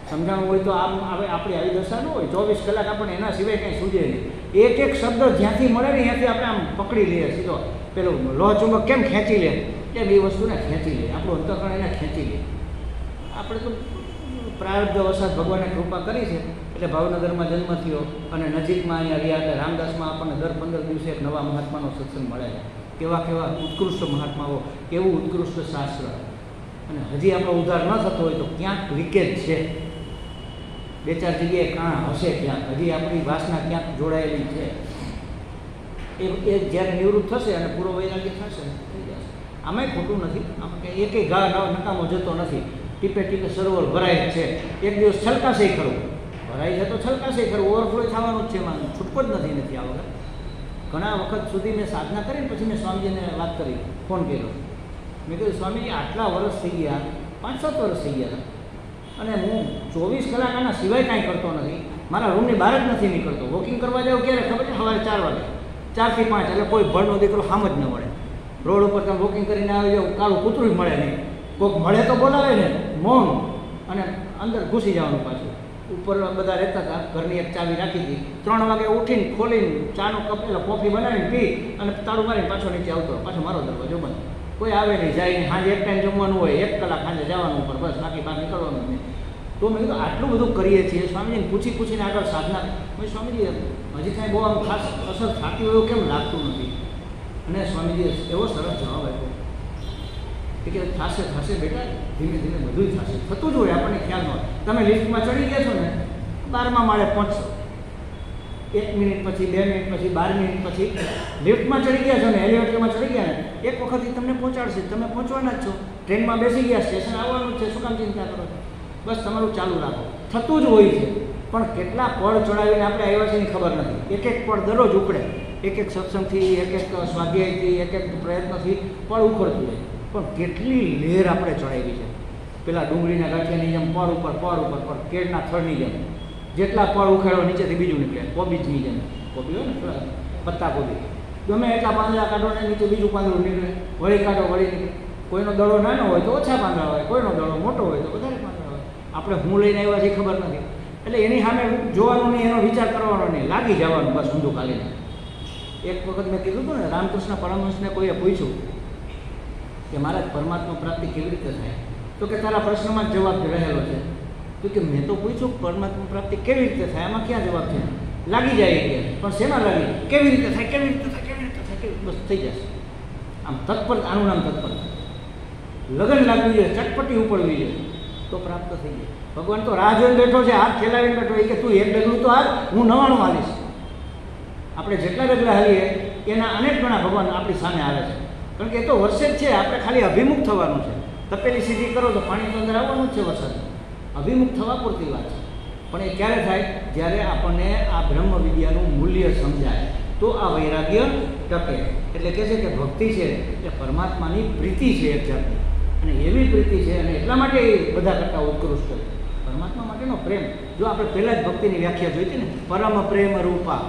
સમજાણું હોય તો આમ હવે આપણી આવી દશા ન હોય, 24 કલાક આપણને એના સિવાય કંઈ સૂજે નહીં. એક એક શબ્દ જ્યાંથી મળે ને ત્યાંથી આપણે આમ પકડી લઈએ સીધો. પેલું લોહ ચુંબક કેમ ખેંચી લે, કેમ એ વસ્તુને ખેંચી લે, આપણું અંતઃકરણ એને ખેંચી લે. આપણે તો પ્રારબ્ધ વરસાદ ભગવાને કૃપા કરી છે એટલે ભાવનગરમાં જન્મ થયો, અને નજીકમાં અહીંયા રહ્યા એટલે રામદાસમાં આપણને દર 15 દિવસે એક નવા મહાત્માનો સત્સંગ મળે છે. કેવા ઉત્કૃષ્ટ મહાત્માઓ, કેવું ઉત્કૃષ્ટ શાસ્ત્ર. અને હજી આપણો ઉદ્ધાર ન થતો હોય તો ક્યાંક લીકેજ છે, 2-4 જગ્યાએ કાં હશે, ક્યાંક હજી આપણી વાસના ક્યાંક જોડાયેલી છે. એ જ્યારે નિવૃત્ત થશે અને પૂરો વૈરાગ્ય થશે થઈ જશે. આમાંય ખોટું નથી, આમાં કંઈ એકેય ઘા નકામો જતો નથી. ટીપે ટીપે સરોવર ભરાય જ છે. એક દિવસ છલકાશે ખરું, ભરાય છે તો છલકાશે ખરું, ઓવરફ્લો થવાનું જ છે, એમાં છૂટકો જ નથી આ વખત. ઘણા વખત સુધી મેં સાધના કરીને પછી મેં સ્વામીજીને વાત કરી, ફોન કર્યો. મેં કહ્યું સ્વામીજી આટલા વર્ષ થઈ ગયા, 5-7 વર્ષ થઈ ગયા હતા, અને હું 24 કલાક આના સિવાય કાંઈ કરતો નથી, મારા રૂમની બહાર જ નથી નીકળતો. વોકિંગ કરવા જાવ ક્યારે ખબર છે? સવારે 4 વાગે, 4 થી 5, એટલે કોઈ ભણનો દીકરો સામ જ ન મળે. રોડ ઉપર તમે વોકિંગ કરીને આવી જાવ, કાળું કૂતરું જ મળે નહીં. કોઈક મળે તો બોલાવે ને, મૌન, અને અંદર ઘૂસી જવાનું પાછું. ઉપર બધા રહેતા હતા, ઘરની એક ચાવી રાખી હતી. 3 વાગે ઉઠીને ખોલીને ચાનો કપ એટલે કોફી બનાવીને પી અને તાળું મારીને પાછો નીચે આવતો, પાછો મારો દરવાજો બંધ. કોઈ આવે નહીં, જાય નહીં. સાંજે એક ટાઈમ જમવાનું હોય, 1 કલાક સાંજે જવાનું ઉપર, બસ બાકી બહાર નીકળવાનું નહીં. તો મેં કીધું આટલું બધું કરીએ છીએ, સ્વામીજીને પૂછીને આગળ સાધના. મેં સ્વામીજી હજી કાંઈ બહુ આમ ખાસ અસર થતી હોય એવું કેમ લાગતું નથી? અને સ્વામીજીએ એવો સરસ જવાબ આપ્યો કે થશે બેટા, ધીમે ધીમે બધું થશે, થતું જ હોય, આપણને ખ્યાલ ન હોય. તમે લિફ્ટમાં ચડી ગયા છો ને, 12મા માળે પહોંચશો, 1 મિનિટ પછી, 2 મિનિટ પછી, 12 મિનિટ પછી લિફ્ટમાં ચડી ગયા છો ને, એલિવેટરમાં ચડી ગયા ને, એક વખત તમને પહોંચાડશે, તમે પહોંચવાના જ છો. ટ્રેનમાં બેસી ગયા, સ્ટેશન આવવાનું જ છે, શું કામ ચિંતા કરો છો? બસ તમારું ચાલુ રાખો. થતું જ હોય છે, પણ કેટલા પળ ચડાવીને આપણે આવ્યા છે એની ખબર નથી. એક એક પળ દરરોજ ઉકળે, એક એક સત્સંગથી, એક એક સ્વાધ્યાયથી, એક એક પ્રયત્નથી પળ ઉખડતું જાય. પણ કેટલી લહેર આપણે ચડાવી છે, પેલા ડુંગળીના ગાંઠિયાની જેમ પળ ઉપર કેળના થળની જેમ. જેટલા પળ ઉખેડો નીચેથી બીજું નીકળે, કોબીજની જેમ. કોબી હોય ને, પત્તા કોબી, ગમે એટલા પાંદડા કાઢો ને નીચે બીજું પાંદડું નીકળે, વળી કાઢો વળી નીકળે. કોઈનો દડો નાનો હોય તો ઓછા પાંદડા હોય, કોઈનો દડો મોટો હોય તો વધારે પાંદડા હોય. આપણે હું લઈને આવ્યા છે ખબર નથી. એટલે એની સામે જોવાનું નહીં, એનો વિચાર કરવાનો નહીં, લાગી જવાનું બસ ઊંધું કાલીને. એક વખત મેં કીધું હતું ને, રામકૃષ્ણ પરમહંસને કોઈએ પૂછ્યું કે મહારાજ પરમાત્મા પ્રાપ્તિ કેવી રીતે થાય? તો કે તારા પ્રશ્નમાં જ જવાબ રહેલો છે. તો કે મેં તો પૂછ્યું પરમાત્મા પ્રાપ્તિ કેવી રીતે થાય, આમાં ક્યાં જવાબ છે? લાગી જાય કે પણ શેમાં લાગી? કેવી રીતે થાય, કેવી રીતે થાય, કેવી રીતે થાય, બસ થઈ જશે. આમ તત્પર, આનું નામ તત્પર. લગન લાગવી જોઈએ, ચટપટી ઉપડવી જોઈએ તો પ્રાપ્ત થઈ જાય. ભગવાન તો રાહ જોઈને બેઠો છે, હાથ ખેલાવીને બેઠો એ કે તું એક ડગલું તો હાલ, હું 99 હાલીશ. આપણે જેટલા ડગલા હાલીએ એના અનેક ગણા ભગવાન આપણી સામે આવે છે. કારણ કે એ તો વર્ષે જ છે, આપણે ખાલી અભિમુખ થવાનું છે. તપેલી સીધી કરો તો પાણી તો અંદર આવવાનું જ છે વરસાદ. અભિમુખ થવા પૂરતી વાત છે. પણ એ ક્યારે થાય? જ્યારે આપણને આ બ્રહ્મ વિદ્યાનું મૂલ્ય સમજાય તો આ વૈરાગ્ય ટકે. એટલે કહે છે કે ભક્તિ છે એ પરમાત્માની પ્રીતિ છે એક જાતની, અને એવી પ્રીતિ છે, અને એટલા માટે એ બધા કરતાં ઉત્કૃષ્ટ છે. પરમાત્મા માટેનો પ્રેમ, જો આપણે પહેલાં જ ભક્તિની વ્યાખ્યા જોઈ હતી ને, પરમ પ્રેમ રૂપા.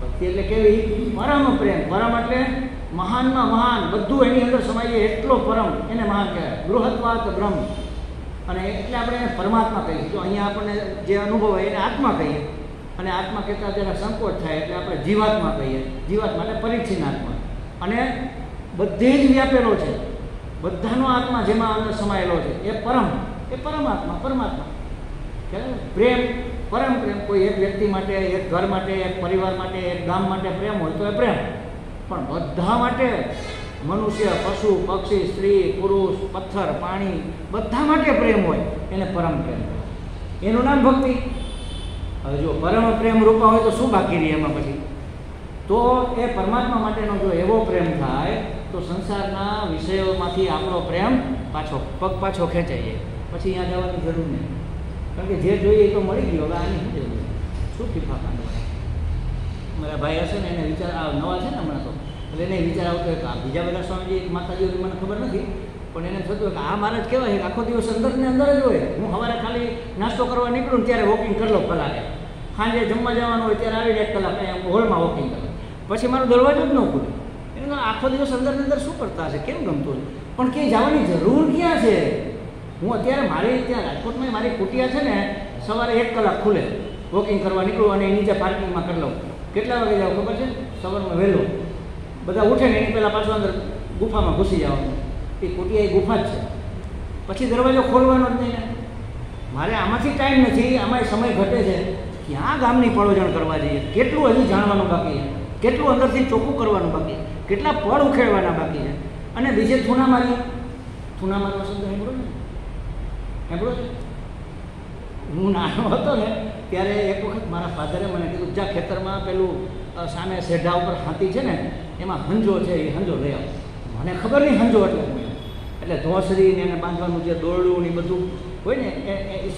ભક્તિ એટલે કેવી? પરમ પ્રેમ. પરમ એટલે મહાનમાં મહાન, બધું એની અંદર સમાય જાય એટલો પરમ, એને મહાન કહેવાય. બૃહત્વાત બ્રહ્મ. અને એટલે આપણે એને પરમાત્મા કહીએ. જો અહીંયા આપણને જે અનુભવ હોય એને આત્મા કહીએ, અને આત્મા કહેતા જરા સંકોચ થાય એટલે આપણે જીવાત્મા કહીએ. જીવાત્મા એટલે પરિચ્છિન્ન આત્મા, અને બધે જ વ્યાપેલો છે. બધાનો આત્મા જેમાં અંદર સમાયેલો છે એ પરમાત્મા, પરમાત્મા. પ્રેમ, પરમ પ્રેમ. કોઈ એક વ્યક્તિ માટે, એક ઘર માટે, એક પરિવાર માટે, એક ગામ માટે પ્રેમ હોય તો એ પ્રેમ. પણ બધા માટે, મનુષ્ય, પશુ, પક્ષી, સ્ત્રી, પુરુષ, પથ્થર, પાણી, બધા માટે પ્રેમ હોય એને પરમ પ્રેમ. એનું નામ ભક્તિ. હવે જો પરમ પ્રેમ રૂપા હોય તો શું બાકી રહે એમાં પછી? તો એ પરમાત્મા માટેનો જો એવો પ્રેમ થાય તો સંસારના વિષયોમાંથી આપણો પ્રેમ પગ પાછો ખેંચાઈ જાય. પછી અહીંયા જવાની જરૂર નહીં. કારણ કે જે જોઈએ એ તો મળી ગયો. હવે આની શું જરૂર? શું ફીફા કાઢવા? મારા ભાઈ હશે ને એને વિચાર, આ નવા છે ને હમણાં તો, એટલે એને વિચાર આવતો હોય કે આ બીજા બધા સ્વામીજી માતાજીઓ મને ખબર નથી, પણ એને થતું હોય કે આ મારા જ કહેવાય કે આખો દિવસ અંદરને અંદર જ હોય. હું સવારે ખાલી નાસ્તો કરવા નીકળું ને ત્યારે વોકિંગ કરી લો કલાકે, સાંજે જમવા જવાનું હોય ત્યારે આવીને 1 કલાક હોલમાં વોકિંગ કરે, પછી મારો દરવાજો જ ન ખુલે. એને આખો દિવસ અંદરની અંદર શું કરતા હશે, કેમ ગમતું હોય? પણ ક્યાંય જવાની જરૂર ક્યાં છે? હું અત્યારે મારી ત્યાં રાજકોટમાં મારી કુટિયા છે ને, સવારે 1 કલાક ખુલે, વોકિંગ કરવા નીકળું અને નીચે પાર્કિંગમાં કરી લઉં. કેટલા વાગે જાવ ખબર છે? સવારમાં વહેલો. બધા ઉઠે ને એની પહેલાં પાછું અંદર ગુફામાં ઘૂસી જવાનું. એ કુટિયા એ ગુફા જ છે. પછી દરવાજો ખોલવાનો જ નહીં ને. મારે આમાંથી ટાઈમ નથી, આમાં સમય ઘટે છે. ક્યાં ગામની પળોજણ કરવા જઈએ? કેટલું હજી જાણવાનું બાકી છે, કેટલું અંદરથી ચોખ્ખું કરવાનું બાકી છે, કેટલા પળ ઉખેડવાના બાકી છે. અને બીજે થૂના મારીએ. થૂના મારવા શબ્દ સાંભળો ને? સાંભળો છે? હું નાનો હતો ને ત્યારે એક વખત મારા ફાધરે મને કીધું, જા ખેતરમાં પેલું સામે સેઢા ઉપર હાથી છે ને એમાં હંજો છે, એ હંજો લઈ આવો. મને ખબર નહીં હંજો એટલે હું, એટલે ધોસરી ને એને બાંધવાનું જે દોરડું ને બધું હોય ને એ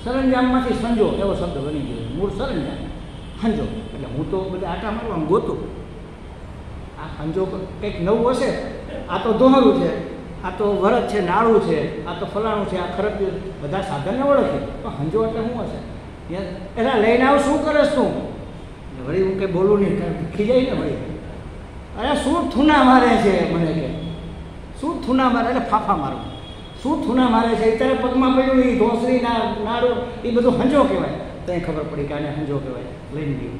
સરંજામમાંથી સંજો એવો શબ્દ બની ગયો. મૂળ સરંજામ, હંજો. એટલે હું તો બધા આટા મારવા ગોતું, આ હંજો કંઈક નવું હશે, આ તો દોહરું છે, આ તો વરદ છે, નાળું છે, આ તો ફલાણું છે, આ ખરબ, બધા સાધનને ઓળખે. તો હંજો એટલે શું હશે? એટલે લઈને આવ, શું કરસ તું? વળી હું કંઈ બોલું નહીં, ખીજાય ને વળી. અરે શું થૂના મારે છે? મને કે શું થૂના મારે? એટલે ફાફા મારું. શું થૂના મારે છે? અત્યારે પગમાં પડ્યું એ ધોસરી નાળું એ બધું હંજો કહેવાય. ત્યાં ખબર પડી કે આને હંજો કહેવાય. લઈને ગયું.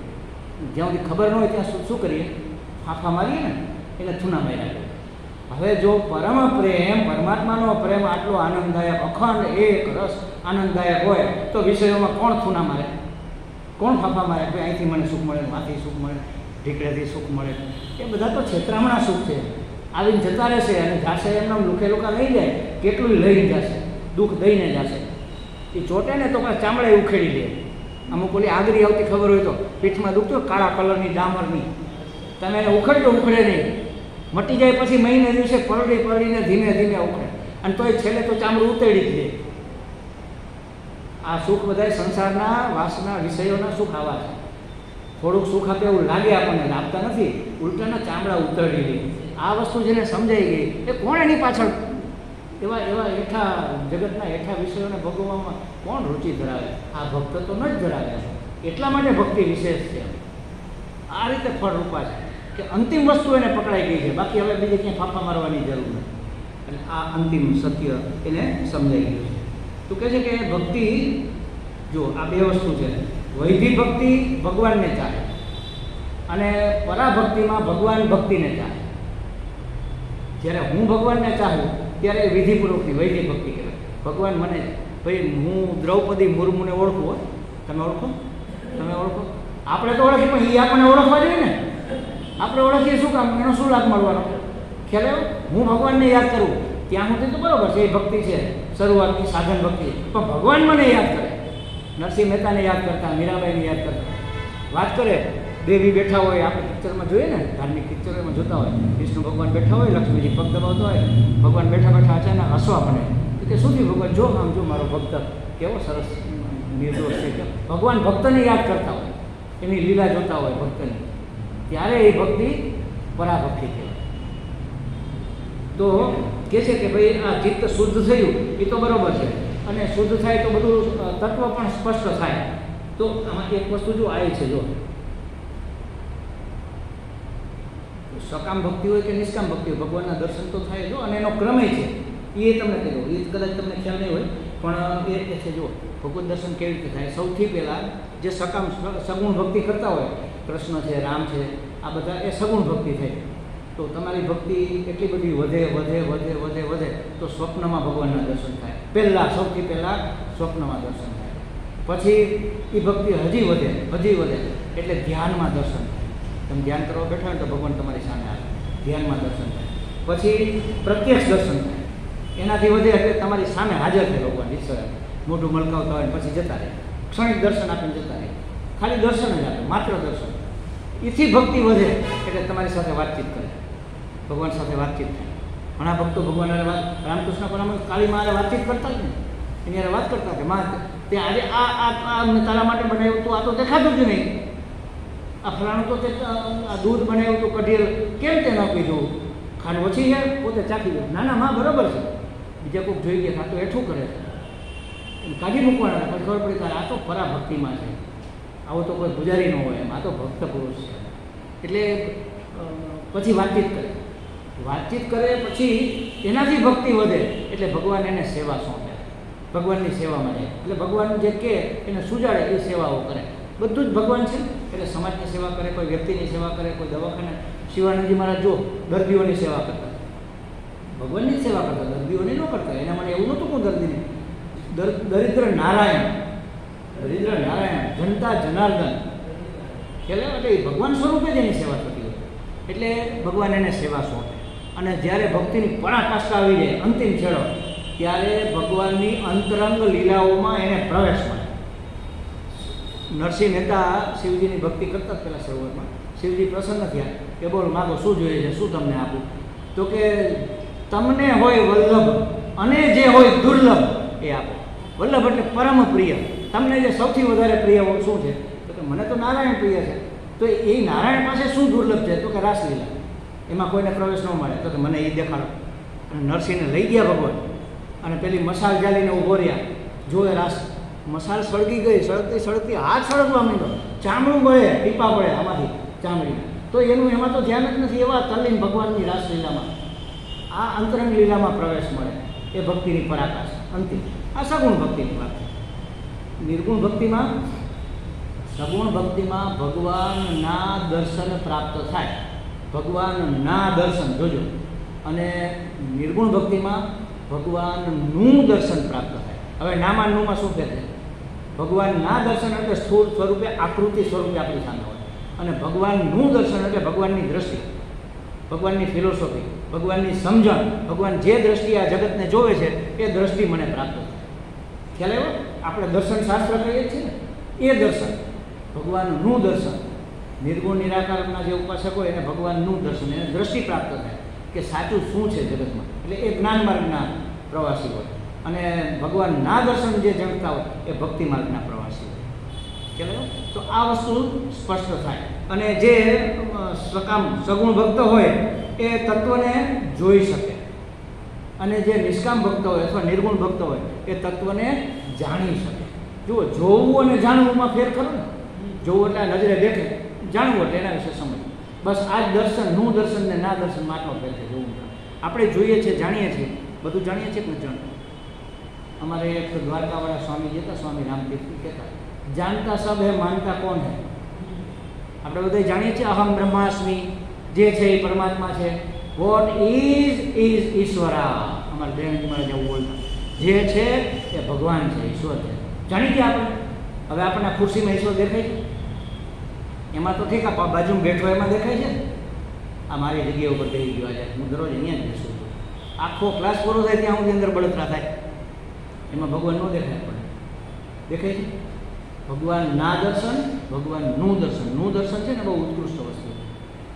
જ્યાં સુધી ખબર ન હોય ત્યાં શું કરીએ? ફાફા મારીએ ને, એને થૂના માર્યા. હવે જો પરમ પ્રેમ, પરમાત્માનો પ્રેમ આટલો આનંદદાયક, અખંડ એક રસ આનંદદાયક હોય તો વિષયોમાં કોણ થૂના મારે? કોણ ફાફા મારે? ભાઈ અહીંથી મને સુખ મળે, માથી સુખ મળે, ઢીકડેથી સુખ મળે. એ બધા તો છેતરામણા સુખ છે. આવીને જતા રહેશે અને જાશે એમના લુખે લુકા લઈ જાય, કેટલું લઈને જશે, દુઃખ દઈને જશે. એ ચોટે ને તો કાંઈ ચામડે ઉખેડી લે. અમુક ઓલી આગરી આવતી ખબર હોય તો પીઠમાં દુખતો કાળા કલરની ડામરની, તમે એને ઉખડજો, ઉખડે નહીં, મટી જાય પછી મહિને દિવસે પલળીને ધીમે ધીમે ઉખડે, અને તોય છેલ્લે તો ચામડું ઉતેડી જ દે. આ સુખ બધા સંસારના વાસના વિષયોના સુખ આવા છે. થોડુંક સુખ આપે એવું લાગે આપણને, આપતા નથી, ઉલટાના ચામડા ઉતરડી લે. આ વસ્તુ જેને સમજાઈ ગઈ એ કોણ એની પાછળ એવા હેઠા જગતના હેઠા વિષયોને ભોગવવામાં કોણ રુચિ ધરાવે? આ ભક્ત તો ન જ ધરાવે. એટલા માટે ભક્તિ વિશેષ છે. આ રીતે ફળરૂપા છે કે અંતિમ વસ્તુ એને પકડાઈ ગઈ છે, બાકી હવે બીજે ક્યાંય ફાંફા મારવાની જરૂર નથી. અને આ અંતિમ સત્ય એને સમજાઈ ગયું છે. તો કહે છે કે ભક્તિ, જો આ બે વસ્તુ છે, વૈધિક ભક્તિ ભગવાનને ચાહે અને પરાભક્તિમાં ભગવાન ભક્તિને ચાહે. જ્યારે હું ભગવાનને ચાહું ત્યારે વિધિપૂર્વકની વૈધિક ભક્તિ કહેવાય. ભગવાન મને, ભાઈ હું દ્રૌપદી મુર્મુને ઓળખું હોય, તમે ઓળખો? તમે ઓળખો? આપણે તો ઓળખીએ, પણ એ આપણને ઓળખવા જોઈએ ને. આપણે ઓળખીએ શું કામ? એનો શું લાભ મળવાનો? ખ્યાલ આવ્યો? હું ભગવાનને યાદ કરું ત્યાં સુધી તો બરાબર છે, એ ભક્તિ છે, શરૂઆતની સાધન ભક્તિ. પણ ભગવાન મને યાદ કરે, નરસિંહ મહેતાને યાદ કરતા, મીરાબાઈને યાદ કરતા, વાત કરે, દેવી બેઠા હોય, આપણે પિક્ચરમાં જોઈએ ને, ધાર્મિક પિક્ચરોમાં જોતા હોય, વિષ્ણુ ભગવાન બેઠા હોય, લક્ષ્મીજી પગ દબાવતો હોય, ભગવાન બેઠા બેઠા અચાનક હસવા પડે કે શું થયું ભગવાન? જો આમ જો મારો ભક્ત કેવો સરસ નિર્દોષ છે. ભગવાન ભક્તને યાદ કરતા હોય, એની લીલા જોતા હોય ભક્તની, ત્યારે એ ભક્તિ પરાભક્તિ કહેવાય. તો કહે છે કે ભાઈ આ ચિત્ત શુદ્ધ થયું એ તો બરાબર છે, અને શુદ્ધ થાય તો બધું તત્વ પણ સ્પષ્ટ થાય. તો આમાં એક વસ્તુ જો આવી છે, જો સકામ ભક્તિ હોય કે નિષ્કામ ભક્તિ હોય, ભગવાનના દર્શન તો થાય જો, અને એનો ક્રમે છે એ તમને કહી દઉં. એ કદાચ તમને ખ્યાલ નહીં હોય, પણ એ છે જો ભગવત દર્શન કેવી રીતે થાય. સૌથી પહેલાં જે સગુણ ભક્તિ કરતા હોય, કૃષ્ણ છે, રામ છે, આ બધા એ સગુણ ભક્તિ થાય. તો તમારી ભક્તિ એટલી બધી વધે વધે વધે વધે વધે તો સ્વપ્નમાં ભગવાનના દર્શન થાય. પહેલાં સૌથી પહેલાં સ્વપ્નમાં દર્શન થાય. પછી એ ભક્તિ હજી વધે એટલે ધ્યાનમાં દર્શન થાય. તમે ધ્યાન કરવા બેઠા હોય તો ભગવાન તમારી સામે આવે, ધ્યાનમાં દર્શન થાય. પછી પ્રત્યક્ષ દર્શન થાય. એનાથી વધે એટલે તમારી સામે હાજર થાય ભગવાન ઈશ્વર, મોઢું મલકાવતા હોય પછી જતા રહે, ક્ષણિક દર્શન આપીને જતા રહે, ખાલી દર્શન જ આપે, માત્ર દર્શન. એથી ભક્તિ વધે એટલે તમારી સાથે વાતચીત કરે, ભગવાન સાથે વાતચીત થાય. ઘણા ભક્તો ભગવાન રામકૃષ્ણ પરમહંસ કાળી મારે વાતચીત કરતા જ ને, એની યારે વાત કરતા કે માં તે આજે આ મેં તારા માટે બનાવ્યું તો આ તો દેખાતું જ નહીં, આ ફલાણું તો તે આ દૂધ બનાવ્યું તો કઢીર કેમ તે ન પીધું, ખાંડ ઓછી છે પોતે ચાખી દો. ના માં બરાબર છે, બીજા કોઈક જોઈ ગયા આ તો એઠું કરે છે, કાઢી મૂકવાના. પછી ખબર પડી તારે આ તો પરાભક્તિમાં છે, આવો તો કોઈ પૂજારી ન હોય એમ, આ તો ભક્ત પુરુષ છે. એટલે પછી વાતચીત કરે પછી એનાથી ભક્તિ વધે એટલે ભગવાન એને સેવા સોંપે, ભગવાનની સેવામાં જાય. એટલે ભગવાન જે કહે એને સુજાડે એ સેવાઓ કરે. બધું જ ભગવાન છે એટલે સમાજની સેવા કરે, કોઈ વ્યક્તિની સેવા કરે, કોઈ દવાખાને. શિવાનંદજી મહારાજ જો દર્દીઓની સેવા કરતા, ભગવાનની સેવા કરતા, દર્દીઓની ન કરતા. એના મને એવું નહોતું કોઈ દર્દીને. દરિદ્ર નારાયણ, જનતા જનાર્દન, એટલે ભગવાન સ્વરૂપે જ એની સેવા થતી હોય. એટલે ભગવાન એને સેવા સોંપે. અને જ્યારે ભક્તિની પરાકાષ્ઠા આવી જાય, અંતિમ છેડો, ત્યારે ભગવાનની અંતરંગ લીલાઓમાં એને પ્રવેશ મળે. નરસિંહ મહેતા શિવજીની ભક્તિ કરતા જ પહેલાં શરૂઆતમાં શિવજી પ્રસન્ન થયા કે બોલ માગો શું જોઈએ છે, શું તમને આપું? તો કે તમને હોય વલ્લભ અને જે હોય દુર્લભ એ આપો. વલ્લભ એટલે પરમ પ્રિય, તમને જે સૌથી વધારે પ્રિય હોય શું છે? તો કે મને તો નારાયણ પ્રિય છે. તો એ નારાયણ પાસે શું દુર્લભ છે? તો કે રાસલીલા, એમાં કોઈને પ્રવેશ ન મળે. તો કે મને એ દેખાડો. અને નરસિંહને લઈ ગયા ભગવાન, અને પેલી મસાલ જાલીને ઊભો રહ્યા, જોવે રાસ. મસાલ સળગી ગઈ, સળગતી હાથ સળગવા માંડ્યો, ચામડું બળે, ટીપા પડે આમાંથી ચામડી. તો એનું એમાં તો ધ્યાન જ નથી. એવા તલ્લીન ભગવાનની રાસલીલામાં, આ અંતરંગ લીલામાં પ્રવેશ મળે એ ભક્તિની પરાકાશ અંતિમ. આ સગુણ ભક્તિની વાત. નિર્ગુણ ભક્તિમાં, સગુણ ભક્તિમાં ભગવાનના દર્શન પ્રાપ્ત થાય, ભગવાનના દર્શન જોજો. અને નિર્ગુણ ભક્તિમાં ભગવાનનું દર્શન પ્રાપ્ત થાય. હવે નામાં નુંમાં શું કહે છે? ભગવાનના દર્શન એટલે સ્થૂળ સ્વરૂપે, આકૃતિ સ્વરૂપે આપણી સામે હોય. અને ભગવાનનું દર્શન એટલે ભગવાનની દ્રષ્ટિ, ભગવાનની ફિલોસોફી, ભગવાનની સમજણ, ભગવાન જે દ્રષ્ટિ આ જગતને જોવે છે એ દ્રષ્ટિ મને પ્રાપ્ત થાય. ખ્યાલ આવ્યો? આપણે દર્શન શાસ્ત્ર કહીએ છીએ ને, એ દર્શન, ભગવાનનું દર્શન. નિર્ગુણ નિરાકારના જે ઉપાસક હોય એને ભગવાનનું દર્શન, એને દ્રષ્ટિ પ્રાપ્ત થાય કે સાચું શું છે જગતમાં. એટલે એ જ્ઞાન માર્ગના પ્રવાસી હોય, અને ભગવાનના દર્શન જે જમતા હોય એ ભક્તિ માર્ગના પ્રવાસી હોય. ખ્યાલ? તો આ વસ્તુ સ્પષ્ટ થાય. અને જે સગુણ ભક્ત હોય એ તત્વને જોઈ શકે, અને જે નિષ્કામ ભક્ત હોય અથવા નિર્ગુણ ભક્ત હોય એ તત્વને જાણી શકે. જુઓ, જોવું અને જાણવુંમાં ફેર કરો ને. જોવું એટલે નજરે દેખે, જાણવું એટલે એના વિશે સમજ. બસ આ જ દર્શનનું દર્શન ને ના દર્શનમાં આટલો ફેર છે. જોવું આપણે જોઈએ છીએ, જાણીએ છીએ, બધું જાણીએ છીએ કે નથી જાણતા. અમારે એક દ્વારકાવાળા સ્વામી જે હતા, સ્વામી રામતીર્થ, કહેતા જાણતા સબ હે માનતા કોણ હે. આપણે બધા જાણીએ છીએ અહમ બ્રહ્માસ્મિ, જે છે એ પરમાત્મા છે. What is Ishwara. અમારા દયાનંદ મહારાજ એવું બોલતા, જે છે એ ભગવાન છે, ઈશ્વર છે. જાણી ગયા આપણે. હવે આપણને ખુરશીમાં ઈશ્વર દેખાય છે? એમાં તો ઠીક આ બાજુમાં બેઠો એમાં દેખાય છે. આ મારી જગ્યા ઉપર થઈ ગયો છે, હું દરરોજ અહીંયા જ બેસું છું. આખો ક્લાસ પૂરો થાય ત્યાં સુધી અંદર બળતરા થાય, એમાં ભગવાન ન દેખાય આપણને. દેખાય છે? ભગવાનના દર્શન, ભગવાનનું દર્શન. નું દર્શન છે ને બહુ ઉત્કૃષ્ટ વસ્તુ.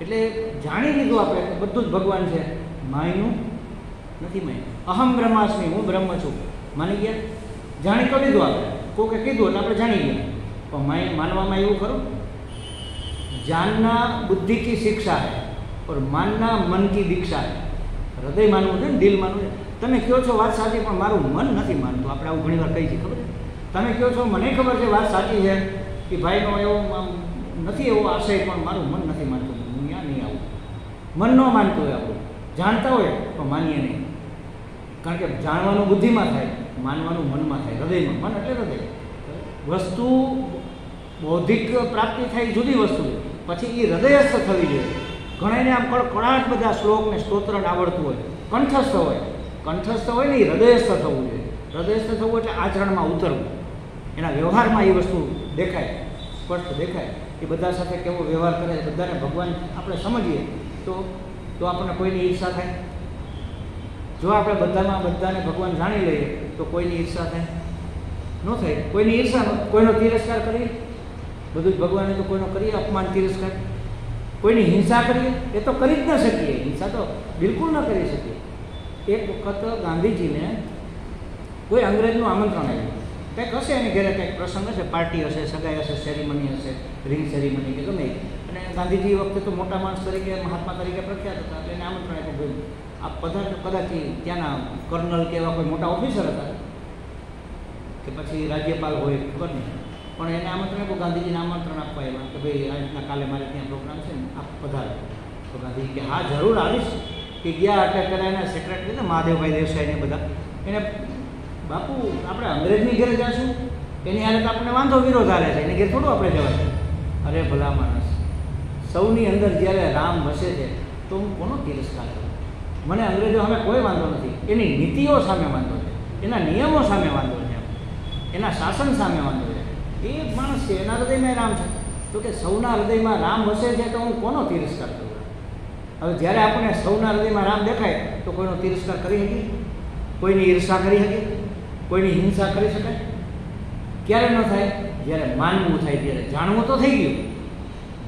એટલે જાણી લીધું આપણે બધું જ ભગવાન છે. માયનું નથી. માય અહમ બ્રહ્માસ્મિ, હું બ્રહ્મ છું. માની ગયા? જાણી તો લીધું આપણે. કોકે કીધું એટલે આપણે જાણી ગયા. પણ માનવામાં એવું ખરું? जानना बुद्धि की शिक्षा है और मानना मन की दीक्षा है. हृदय मानવું છે ને દિલ માનવું છે. તમે કહો છો વાત સાચી પણ મારું મન નથી માનતું. આપણે આવું ઘણી વાર કહી છે, ખબર છે? તમે કહો છો મને ખબર છે વાત સાચી છે કે ભાઈનો એવો નથી એવો આશય, પણ મારું મન નથી માનતું. હું ત્યાં નહીં આવું. મન ન માનતું હોય આપણું. જાણતા હોય તો માનીએ નહીં. કારણ કે જાણવાનું બુદ્ધિમાં થાય, માનવાનું મનમાં થાય, હૃદયમાં. મન એટલે હૃદય. વસ્તુ બૌદ્ધિક પ્રાપ્તિ થાય જુદી વસ્તુ, પછી એ હૃદયસ્થ થવી જોઈએ. ઘણાને આમ કળકળાટ બધા શ્લોક ને સ્તોત્રને આવડતું હોય, કંઠસ્થ હોય ને એ હૃદયસ્થ થવું જોઈએ. હૃદયસ્થ થવું એટલે આચરણમાં ઉતરવું, એના વ્યવહારમાં એ વસ્તુ દેખાય, સ્પષ્ટ દેખાય. એ બધા સાથે કેવો વ્યવહાર કરે, બધાને ભગવાન આપણે સમજીએ તો આપણને કોઈની ઈર્ષા થાય. જો આપણે બધાને ભગવાન જાણી લઈએ તો કોઈની ઈર્ષા થાય ન થાય. કોઈની ઈર્ષા, કોઈનો તિરસ્કાર કરીએ, બધું જ ભગવાને તો કોઈનો કરીએ અપમાન, તિરસ્કાર. કોઈની હિંસા કરીએ એ તો કરી જ ન શકીએ. હિંસા તો બિલકુલ ન કરી શકીએ. એક વખત ગાંધીજીને કોઈ અંગ્રેજનું આમંત્રણ આવ્યું. કંઈક હશે એની ઘરે, કંઈક પ્રસંગ હશે, પાર્ટી હશે, સગાઈ હશે, સેરેમની હશે, રિંગ સેરેમની કે ગમે. અને ગાંધીજી વખતે તો મોટા માણસ તરીકે, મહાત્મા તરીકે પ્રખ્યાત હતા. એટલે એને આમંત્રણ આપ્યું. આ પધારતો કદાચ ત્યાંના કર્નલ કે એવા કોઈ મોટા ઓફિસર હતા કે પછી રાજ્યપાલ હોય, ખબર નહીં. પણ એને આમંત્રણ આપ્યું. ગાંધીજીને આમંત્રણ આપવા એમાં કે ભાઈ આ રીતના કાલે મારે ત્યાં પ્રોગ્રામ છે ને, આપ પધારો. તો ગાંધીજી કે હા જરૂર આવીશ. કે ગયા એટલે પહેલાં એના સેક્રેટરી ને મહાદેવભાઈ દેસાઈને બધા, એને બાપુ આપણે અંગ્રેજની ઘરે જઈશું, એની હાલત આપણને વાંધો વિરોધ હાલે છે, એને ઘેર થોડું આપણે જવાય. અરે ભલા માણસ, સૌની અંદર જ્યારે રામ વસે છે તો હું કોનો તિરસ્કાર કરું? મને અંગ્રેજો સામે કોઈ વાંધો નથી. એની નીતિઓ સામે વાંધો છે, એના નિયમો સામે વાંધો છે, એના શાસન સામે વાંધો છે. એ માણસ છે, એના હૃદયમાં રામ છે. તો કે સૌના હૃદયમાં રામ વસે છે તો હું કોનો તિરસ્કાર કરું? હવે જ્યારે આપણને સૌના હૃદયમાં રામ દેખાય તો કોઈનો તિરસ્કાર કરી શકીએ? કોઈની ઈર્ષા કરી શકીએ? કોઈની હિંસા કરી શકાય? ક્યારે ન થાય? જ્યારે માનવું થાય ત્યારે. જાણવું તો થઈ ગયું,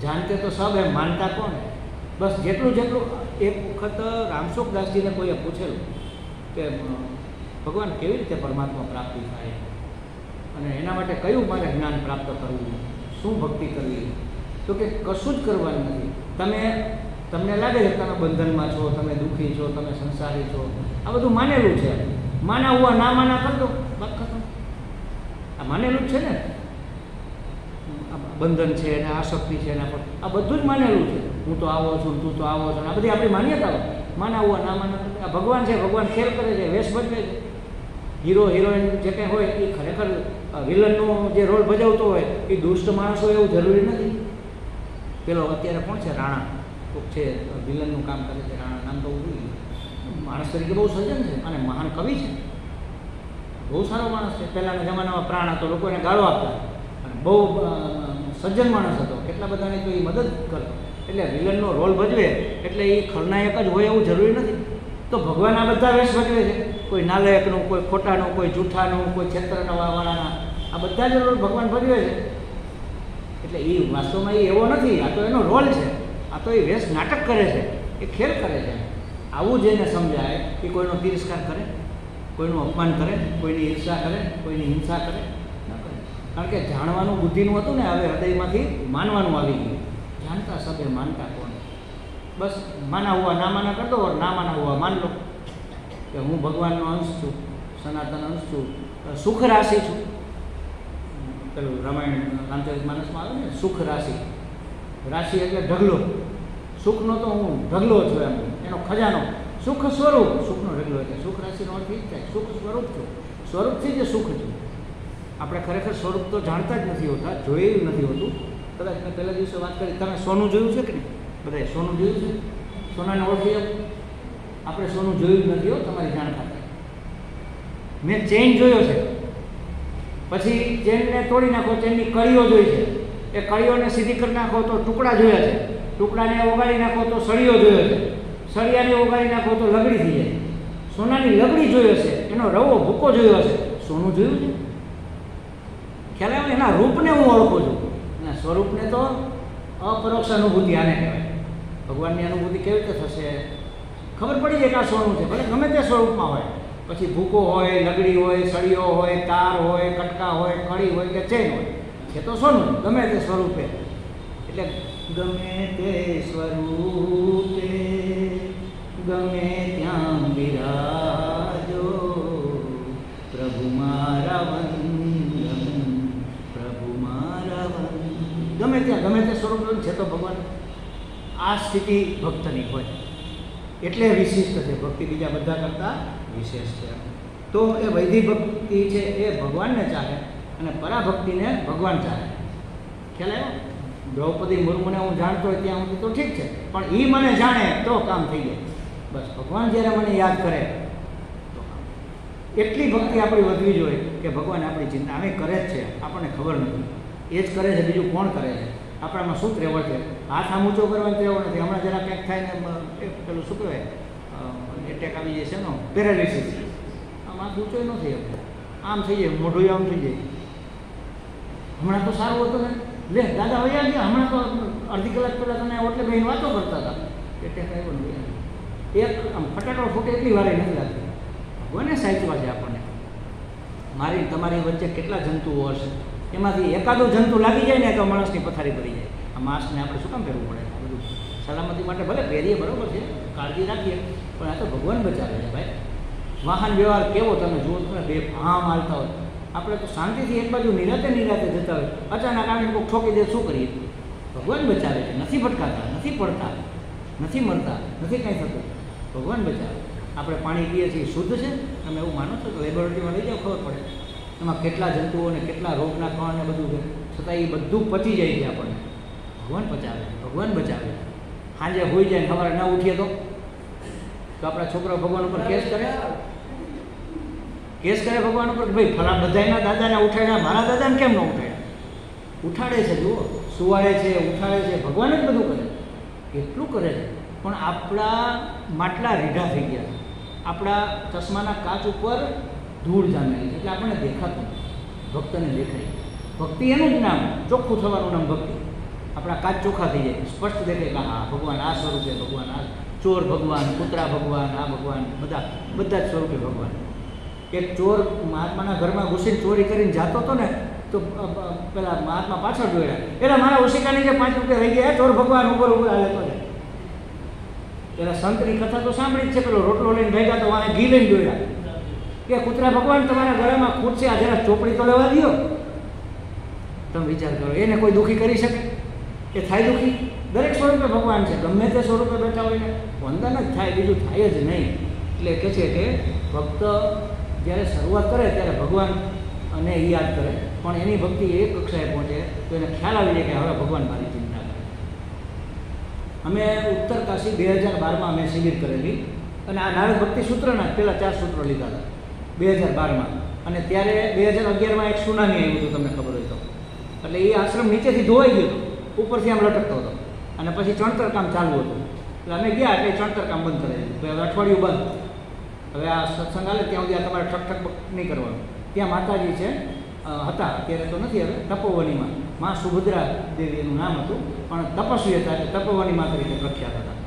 જાણતે તો સબ એમ, માનતા કોણ? બસ જેટલું એક વખત રામસુખદાસજીને કોઈએ પૂછેલું કે ભગવાન કેવી રીતે પરમાત્મા પ્રાપ્તિ થાય અને એના માટે કયું મારે જ્ઞાન પ્રાપ્ત કરવું, શું ભક્તિ કરવી? તો કે કશું જ કરવાનું નથી. તમને લાગે છે તમે બંધનમાં છો, તમે દુઃખી છો, તમે સંસારી છો, આ બધું માનેલું છે. માના હુઆ ના માના કર દો, વાત ખતમ. આ માનેલું જ છે ને, બંધન છે અને આસક્તિ છે એના પર, આ બધું જ માનેલું છે. હું તો આવો છું, તું તો આવો છો, આ બધી આપણી માન્યતાઓ. માના હુઆ ના માના. આ ભગવાન છે, ભગવાન ખેલ કરે છે, વેશ ભજવે છે. હીરો હિરોઈન જે કંઈ હોય એ ખરેખર વિલનનો જે રોલ ભજવતો હોય એ દુષ્ટ માણસ હોય એવું જરૂરી નથી. પેલો અત્યારે કોણ છે, રાણા કોક છે, વિલનનું કામ કરે છે, રાણા નામ તો ભૂલી ગયું. માણસ તરીકે બહુ સજ્જન છે અને મહાન કવિ છે, બહુ સારો માણસ છે. પહેલાંના જમાનામાં પ્રાણ હતો, લોકોને ગાળો આપતા, અને બહુ સજ્જન માણસ હતો. કેટલા બધાને તો એ મદદ કરતો. એટલે વિલનનો રોલ ભજવે એટલે એ ખલનાયક જ હોય એવું જરૂરી નથી. તો ભગવાન આ બધા વેશ ભજવે છે. કોઈ નાલાયકનું, કોઈ ખોટાનું, કોઈ જૂઠાનું, કોઈ છેતરવાળાના, આ બધા જ રોલ ભગવાન ભજવે છે. એટલે એ વાસ્તવમાં એ એવો નથી, આ તો એનો રોલ છે, આ તો એ વેશ નાટક કરે છે, એ ખેલ કરે છે. આવું જેને સમજાય કે કોઈનો તિરસ્કાર કરે, કોઈનું અપમાન કરે, કોઈની ઈર્ષા કરે, કોઈની હિંસા કરે, ન કરે. કારણ કે જાણવાનું બુદ્ધિનું હતું ને, હવે હૃદયમાંથી માનવાનું આવી ગયું. જાણતા સભે માનતા કોણ? બસ માના હુआ ના માના કર દો, और ના માના હુआ માન લો કે હું ભગવાનનો અંશ છું, સનાતન અંશ છું, સુખ રાશિ છું. પેલું રામાયણ રામચરિતમાનસમાં આવે ને, સુખ રાશિ. રાશિ એટલે ઢગલો. સુખનો તો હું ઢગલો છું, એમ એનો ખજાનો. સુખ સ્વરૂપ, સુખનો ઢગલો એટલે સુખ રાશિનો અર્થ એ જ થાય, સુખ સ્વરૂપ છું, સ્વરૂપથી જ સુખ છું. આપણે ખરેખર સ્વરૂપ તો જાણતા જ નથી હોતા, જોયેલું નથી હોતું. કદાચ મેં પહેલા દિવસે વાત કરી, તમે સોનું જોયું છે કે નહીં? બધાએ સોનું જોયું છે? સોનાને ઓળખી આપણે સોનું જોયું જ નથી હો, તમારી જાણ ખાતર. મેં ચેઇન જોયો છે, પછી ચેનને તોડી નાખો, ચેનની કળીઓ જોઈ છે, એ કળીઓને સીધી કરી નાખો તો ટુકડા જોયા છે, ટુકડાને ઓગાળી નાખો તો સળીઓ જોયો છે, સળિયાને ઓગાળી નાખો તો લગડી થઈ જાય. સોનાની લગડી જોયો છે, એનો રવો ભૂકો જોયો છે, સોનું જોયું છે? ખ્યાલ આવે? એના રૂપને હું ઓળખું છું, એના સ્વરૂપને તો અપરોક્ષ અનુભૂતિ આને કહેવાય. ભગવાનની અનુભૂતિ કેવી રીતે થશે? ખબર પડી જાય કે આ સોનું છે, ભલે ગમે તે સ્વરૂપમાં હોય. પછી ભૂકો હોય, લગડી હોય, સળીઓ હોય, તાર હોય, કટકા હોય, કળી હોય કે ચેન હોય, એ તો સોનું ગમે તે સ્વરૂપે. એટલે ગમે તે સ્વરૂપે ગમે ત્યાં બિરાજો, પ્રભુ મારા વંદન, પ્રભુ મારા વંદન. ગમે ત્યાં ગમે તે સ્વરૂપ છે તો ભગવાન. આ સ્થિતિ ભક્તની હોય એટલે વિશિષ્ટ છે. ભક્તિ બીજા બધા કરતાં વિશેષ છે. તો એ વૈદિક ભક્તિ છે એ ભગવાનને ચાહે, અને પરાભક્તિને ભગવાન ચાહે. ખ્યાલ આવ્યો? દ્રૌપદી મુર્મુને હું જાણતો હોય ત્યાં સુધી તો ઠીક છે, પણ એ મને જાણે તો કામ થઈ જાય. બસ ભગવાન જ્યારે મને યાદ કરે તો કામ. એટલી ભક્તિ આપણી વધવી જોઈએ કે ભગવાન આપણી ચિંતા અમે કરે જ છે, આપણને ખબર નથી. એ જ કરે છે, બીજું કોણ કરે છે? આપણામાં શું ત્રેવડ છે? હાથ આમ ઊંચો કરવાની ત્રેવડ નથી. હમણાં જરા કંઈક થાય ને પેલું શું કહેવાય, એટેક આવી જાય છે ને, પેરાલિસિસ. આમ હાથ ઊંચો ન થઈ શકે, આમ થઈ જાય, મોઢું આમ થઈ જાય. હમણાં તો સારું હતું ને, લે દાદા વયા ગયા, હમણાં તો અડધી કલાક પહેલાં તમે ઓટલે બેહીને વાતો કરતા હતા, એટેક આવ્યો ને. એક આમ ફટાકડો ફૂટે એટલી વારે નથી લાગતી. ભગવાને સાચવા છે આપણને. મારી તમારી વચ્ચે કેટલા જંતુઓ હશે, એમાંથી એકાદું જંતુ લાગી જાય ને તો માણસની પથારી પડી જાય. આ માસ્કને આપણે શું કામ પહેરવું પડે? બધું સલામતી માટે ભલે પહેરીએ, બરાબર છે, કાળજી રાખીએ, પણ આ તો ભગવાન બચાવે છે ભાઈ. વાહન વ્યવહાર કેવો તમે જુઓ છો ને, બે ભામ હાલતા હોય. આપણે તો શાંતિથી એક બાજુ નિરાતે જતા હોય, અચાનક આવીને કોઈ ઠોકી દે, શું કરીએ? ભગવાન બચાવે છે. નથી ભટકાતા, નથી પડતા, નથી મરતા, નથી કંઈ થતું. ભગવાન બચાવે. આપણે પાણી પીએ છીએ શુદ્ધ છે? તમે એવું માનો છો? તો લેબોરેટરીમાં લઈ જાઓ, ખબર પડે એમાં કેટલા જંતુઓ અને કેટલા રોગના કણ ને બધું છે. છતાં એ બધું પચી જાય છે આપણને. ભગવાન પચાવે, ભગવાન બચાવે. સાંજે હોઈ જાય, સવારે ન ઉઠીએ તો આપણા છોકરાઓ ભગવાન ઉપર કેસ કરે ભગવાન ઉપર, ભાઈ ફલા બધાના દાદાને ઉઠાડ્યા, મારા દાદાને કેમ ન ઉઠાડ્યા? ઉઠાડે છે, જુઓ, સુવાડે છે, ઉઠાડે છે, ભગવાન જ બધું કરે. કેટલું કરે છે, પણ આપણા માટલા રીઢા થઈ ગયા છે. આપણા ચશ્માના કાચ ઉપર ધૂળ જામેલી છે, એટલે આપણને દેખાતું, ભક્તને દેખાય. ભક્તિ એનું જ નામ, ચોખ્ખું થવાનું નામ ભક્તિ. આપણા કાચ ચોખ્ખા થઈ જાય, સ્પષ્ટ દેખાય કે હા ભગવાન આ સ્વરૂપે, ભગવાન આ ચોર ભગવાન, કૂતરા ભગવાન, આ ભગવાન, બધા જ સ્વરૂપે ભગવાન. એક ચોર મહાત્માના ઘરમાં ઘૂસીને ચોરી કરીને જતો હતો ને, તો પેલા મહાત્મા પાછળ દોડ્યા, એટલે મારા ઓશિકાની જે 5 રૂપિયા રહી ગયા, ચોર ભગવાન ઉપર લેતો જાય. પેલા સંતની કથા તો સાંભળી જ છે, પેલો રોટલો લઈને ભેગા તો વાને ઘી લઈને દોડ્યા કે કૂતરા ભગવાન તમારા ગળામાં ખૂટ છે, આ જરા ચોપડી તો લેવા દો. તમે વિચાર કરો, એને કોઈ દુઃખી કરી શકે? એ થાય દુઃખી? દરેક સ્વરૂપે ભગવાન છે, ગમે તે સ્વરૂપે બેઠા હોય ને વંદન જ થાય, બીજું થાય જ નહીં. એટલે કહે છે કે ભક્ત જ્યારે શરૂઆત કરે ત્યારે ભગવાન અને યાદ કરે, પણ એની ભક્તિ એ કક્ષાએ પહોંચે તો એને ખ્યાલ આવી જાય કે હવે ભગવાન મારી ચિંતા કરે. અમે ઉત્તરકાશી 2012માં અમે શિબિર કરેલી, અને આ નારદ ભક્તિ સૂત્રના પહેલાં 4 સૂત્રો લીધા હતા 2012માં. અને ત્યારે 2011માં એક સુનામી આવ્યું હતું, તમને ખબર હોય તો. એટલે એ આશ્રમ નીચેથી ધોવાઈ ગયો હતો, ઉપરથી આમ લટકતો હતો, અને પછી ચણતર કામ ચાલુ હતું. એટલે અમે ગયા એટલે ચણતર કામ બંધ કરેલું. હવે અઠવાડિયું બંધ. હવે આ સત્સંગ હાલે ત્યાં સુધી આ તમારે ઠક ઠક નહીં કરવાનું. ત્યાં માતાજી છે, હતા, અત્યારે તો નથી હવે, તપોવનીમાં માં સુભદ્રા દેવી એનું નામ હતું, પણ તપસ્વી હતા એટલે તપોવનીમાં તરીકે પ્રખ્યાત હતા.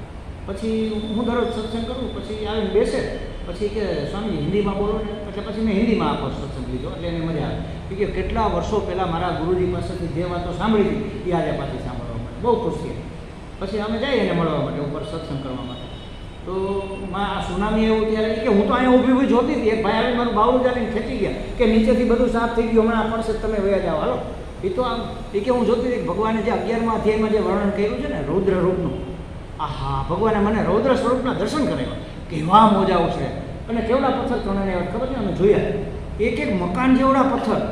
પછી હું દરરોજ સત્સંગ કરું, પછી આવીને બેસે, પછી કે સ્વામી હિન્દીમાં બોલો ને, એટલે પછી મેં હિન્દીમાં આખો સત્સંગ લીધો, એટલે એને મજા આવે કે કેટલા વર્ષો પહેલાં મારા ગુરુજી પાસેથી જે વાતો સાંભળી હતી એ આજે પાછી સાંભળવા માટે બહુ ખુશ થયા. પછી અમે જઈએ એને મળવા માટે ઉપર સત્સંગ કરવા માટે. તો માં આ સુનામી એવું ત્યારે કે હું તો અહીંયા ઊભી જોતી હતી, એક ભાઈ આવી મારું બાવડું ચાલીને ખેંચી ગયા કે નીચેથી બધું સાફ થઈ ગયું, હમણાં પડશે તમે વયા જાઓ હાલો. એ તો આમ એ કે હું જોતી હતી ભગવાને જે 11મા અધ્યાયમાં જે વર્ણન કર્યું છે ને રૌદ્ર રૂપનું, આહા, ભગવાને મને રૌદ્ર સ્વરૂપના દર્શન કરાવ્યા, કેવા મોજા ઉછળે અને કેવડા પથ્થર ત્રણેય ખબર છે અમે જોયા, એક એક મકાન જેવડા પથ્થર,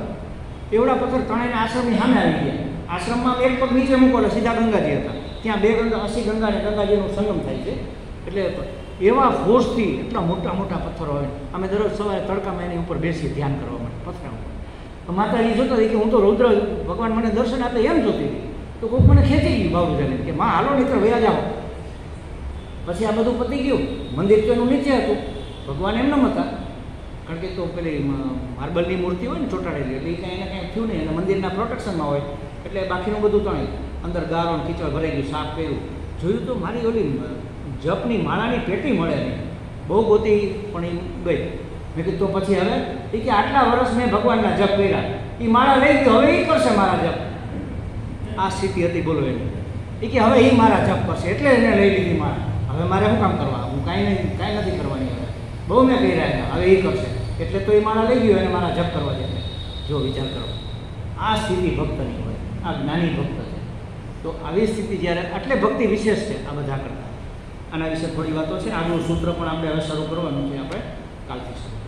એવડા પથ્થર ત્રણેયના આશ્રમની સામે આવી ગયા. આશ્રમમાં એક પગ નીચે મૂકો એટલે સીધા ગંગાજી હતા, ત્યાં 2 ગંગા 80 ગંગા અને ગંગાજીનો સંગમ થાય છે. એટલે એવા ફોર્સથી એટલા મોટા મોટા પથ્થરો હોય. અમે દરરોજ સવારે તડકામાં એની ઉપર બેસીએ ધ્યાન કરવા માટે પથ્થર ઉપર. માતાજી જોતા હતી કે હું તો રૌદ્ર ભગવાન મને દર્શન આપે એમ જોતી હતી, તો કોઈક મને ખેંચી ગયું બાબુજાને કે માં હાલો નહીં તો વયા જાઓ. પછી આ બધું પતી ગયું, મંદિર તો એનું નીચે હતું, ભગવાન એમ નમ હતા, કારણ કે તો પેલી માર્બલની મૂર્તિ હોય ને ચોંટાડેલી, એટલે એ કાંઈ એને કાંઈ થયું નહીં, અને મંદિરના પ્રોટેક્શનમાં હોય એટલે બાકીનું બધું તણાય. અંદર ગારો કીચડ ભરાઈ ગયું, સાફ કર્યું, જોયું તો મારી ઓલી જપની માળાની પેટી મળે નહીં, બહુ ગોતી પણ એ ગઈ. મેં કીધું તો પછી હવે એ કે આટલા વર્ષ મેં ભગવાનના જપ કર્યા, એ માળા લઈ ગયો, હવે એ કરશે મારા જપ. આ સ્થિતિ હતી બોલો એની. એ કે હવે એ મારા જપ કરશે, એટલે એને લઈ લીધી માળા. હવે મારે શું કામ કરવા, હું કાંઈ નથી કરવાની, હવે બહુ મેં કહી રહ્યા, હવે એ કરશે એટલે તો એ માળા લઈ ગયો એને મારા જપ કરવા દે. જો વિચાર કરો, આ સ્થિતિ ભક્તની હોય, આ જ્ઞાની ભક્ત છે. તો આવી સ્થિતિ જ્યારે એટલે ભક્તિ વિશેષ છે આ બધા કરતાં. આના વિશે થોડી વાતો છે. આગલું સૂત્ર પણ આપણે હવે શરૂ કરવાનું છે, આપણે કાલથી શરૂ.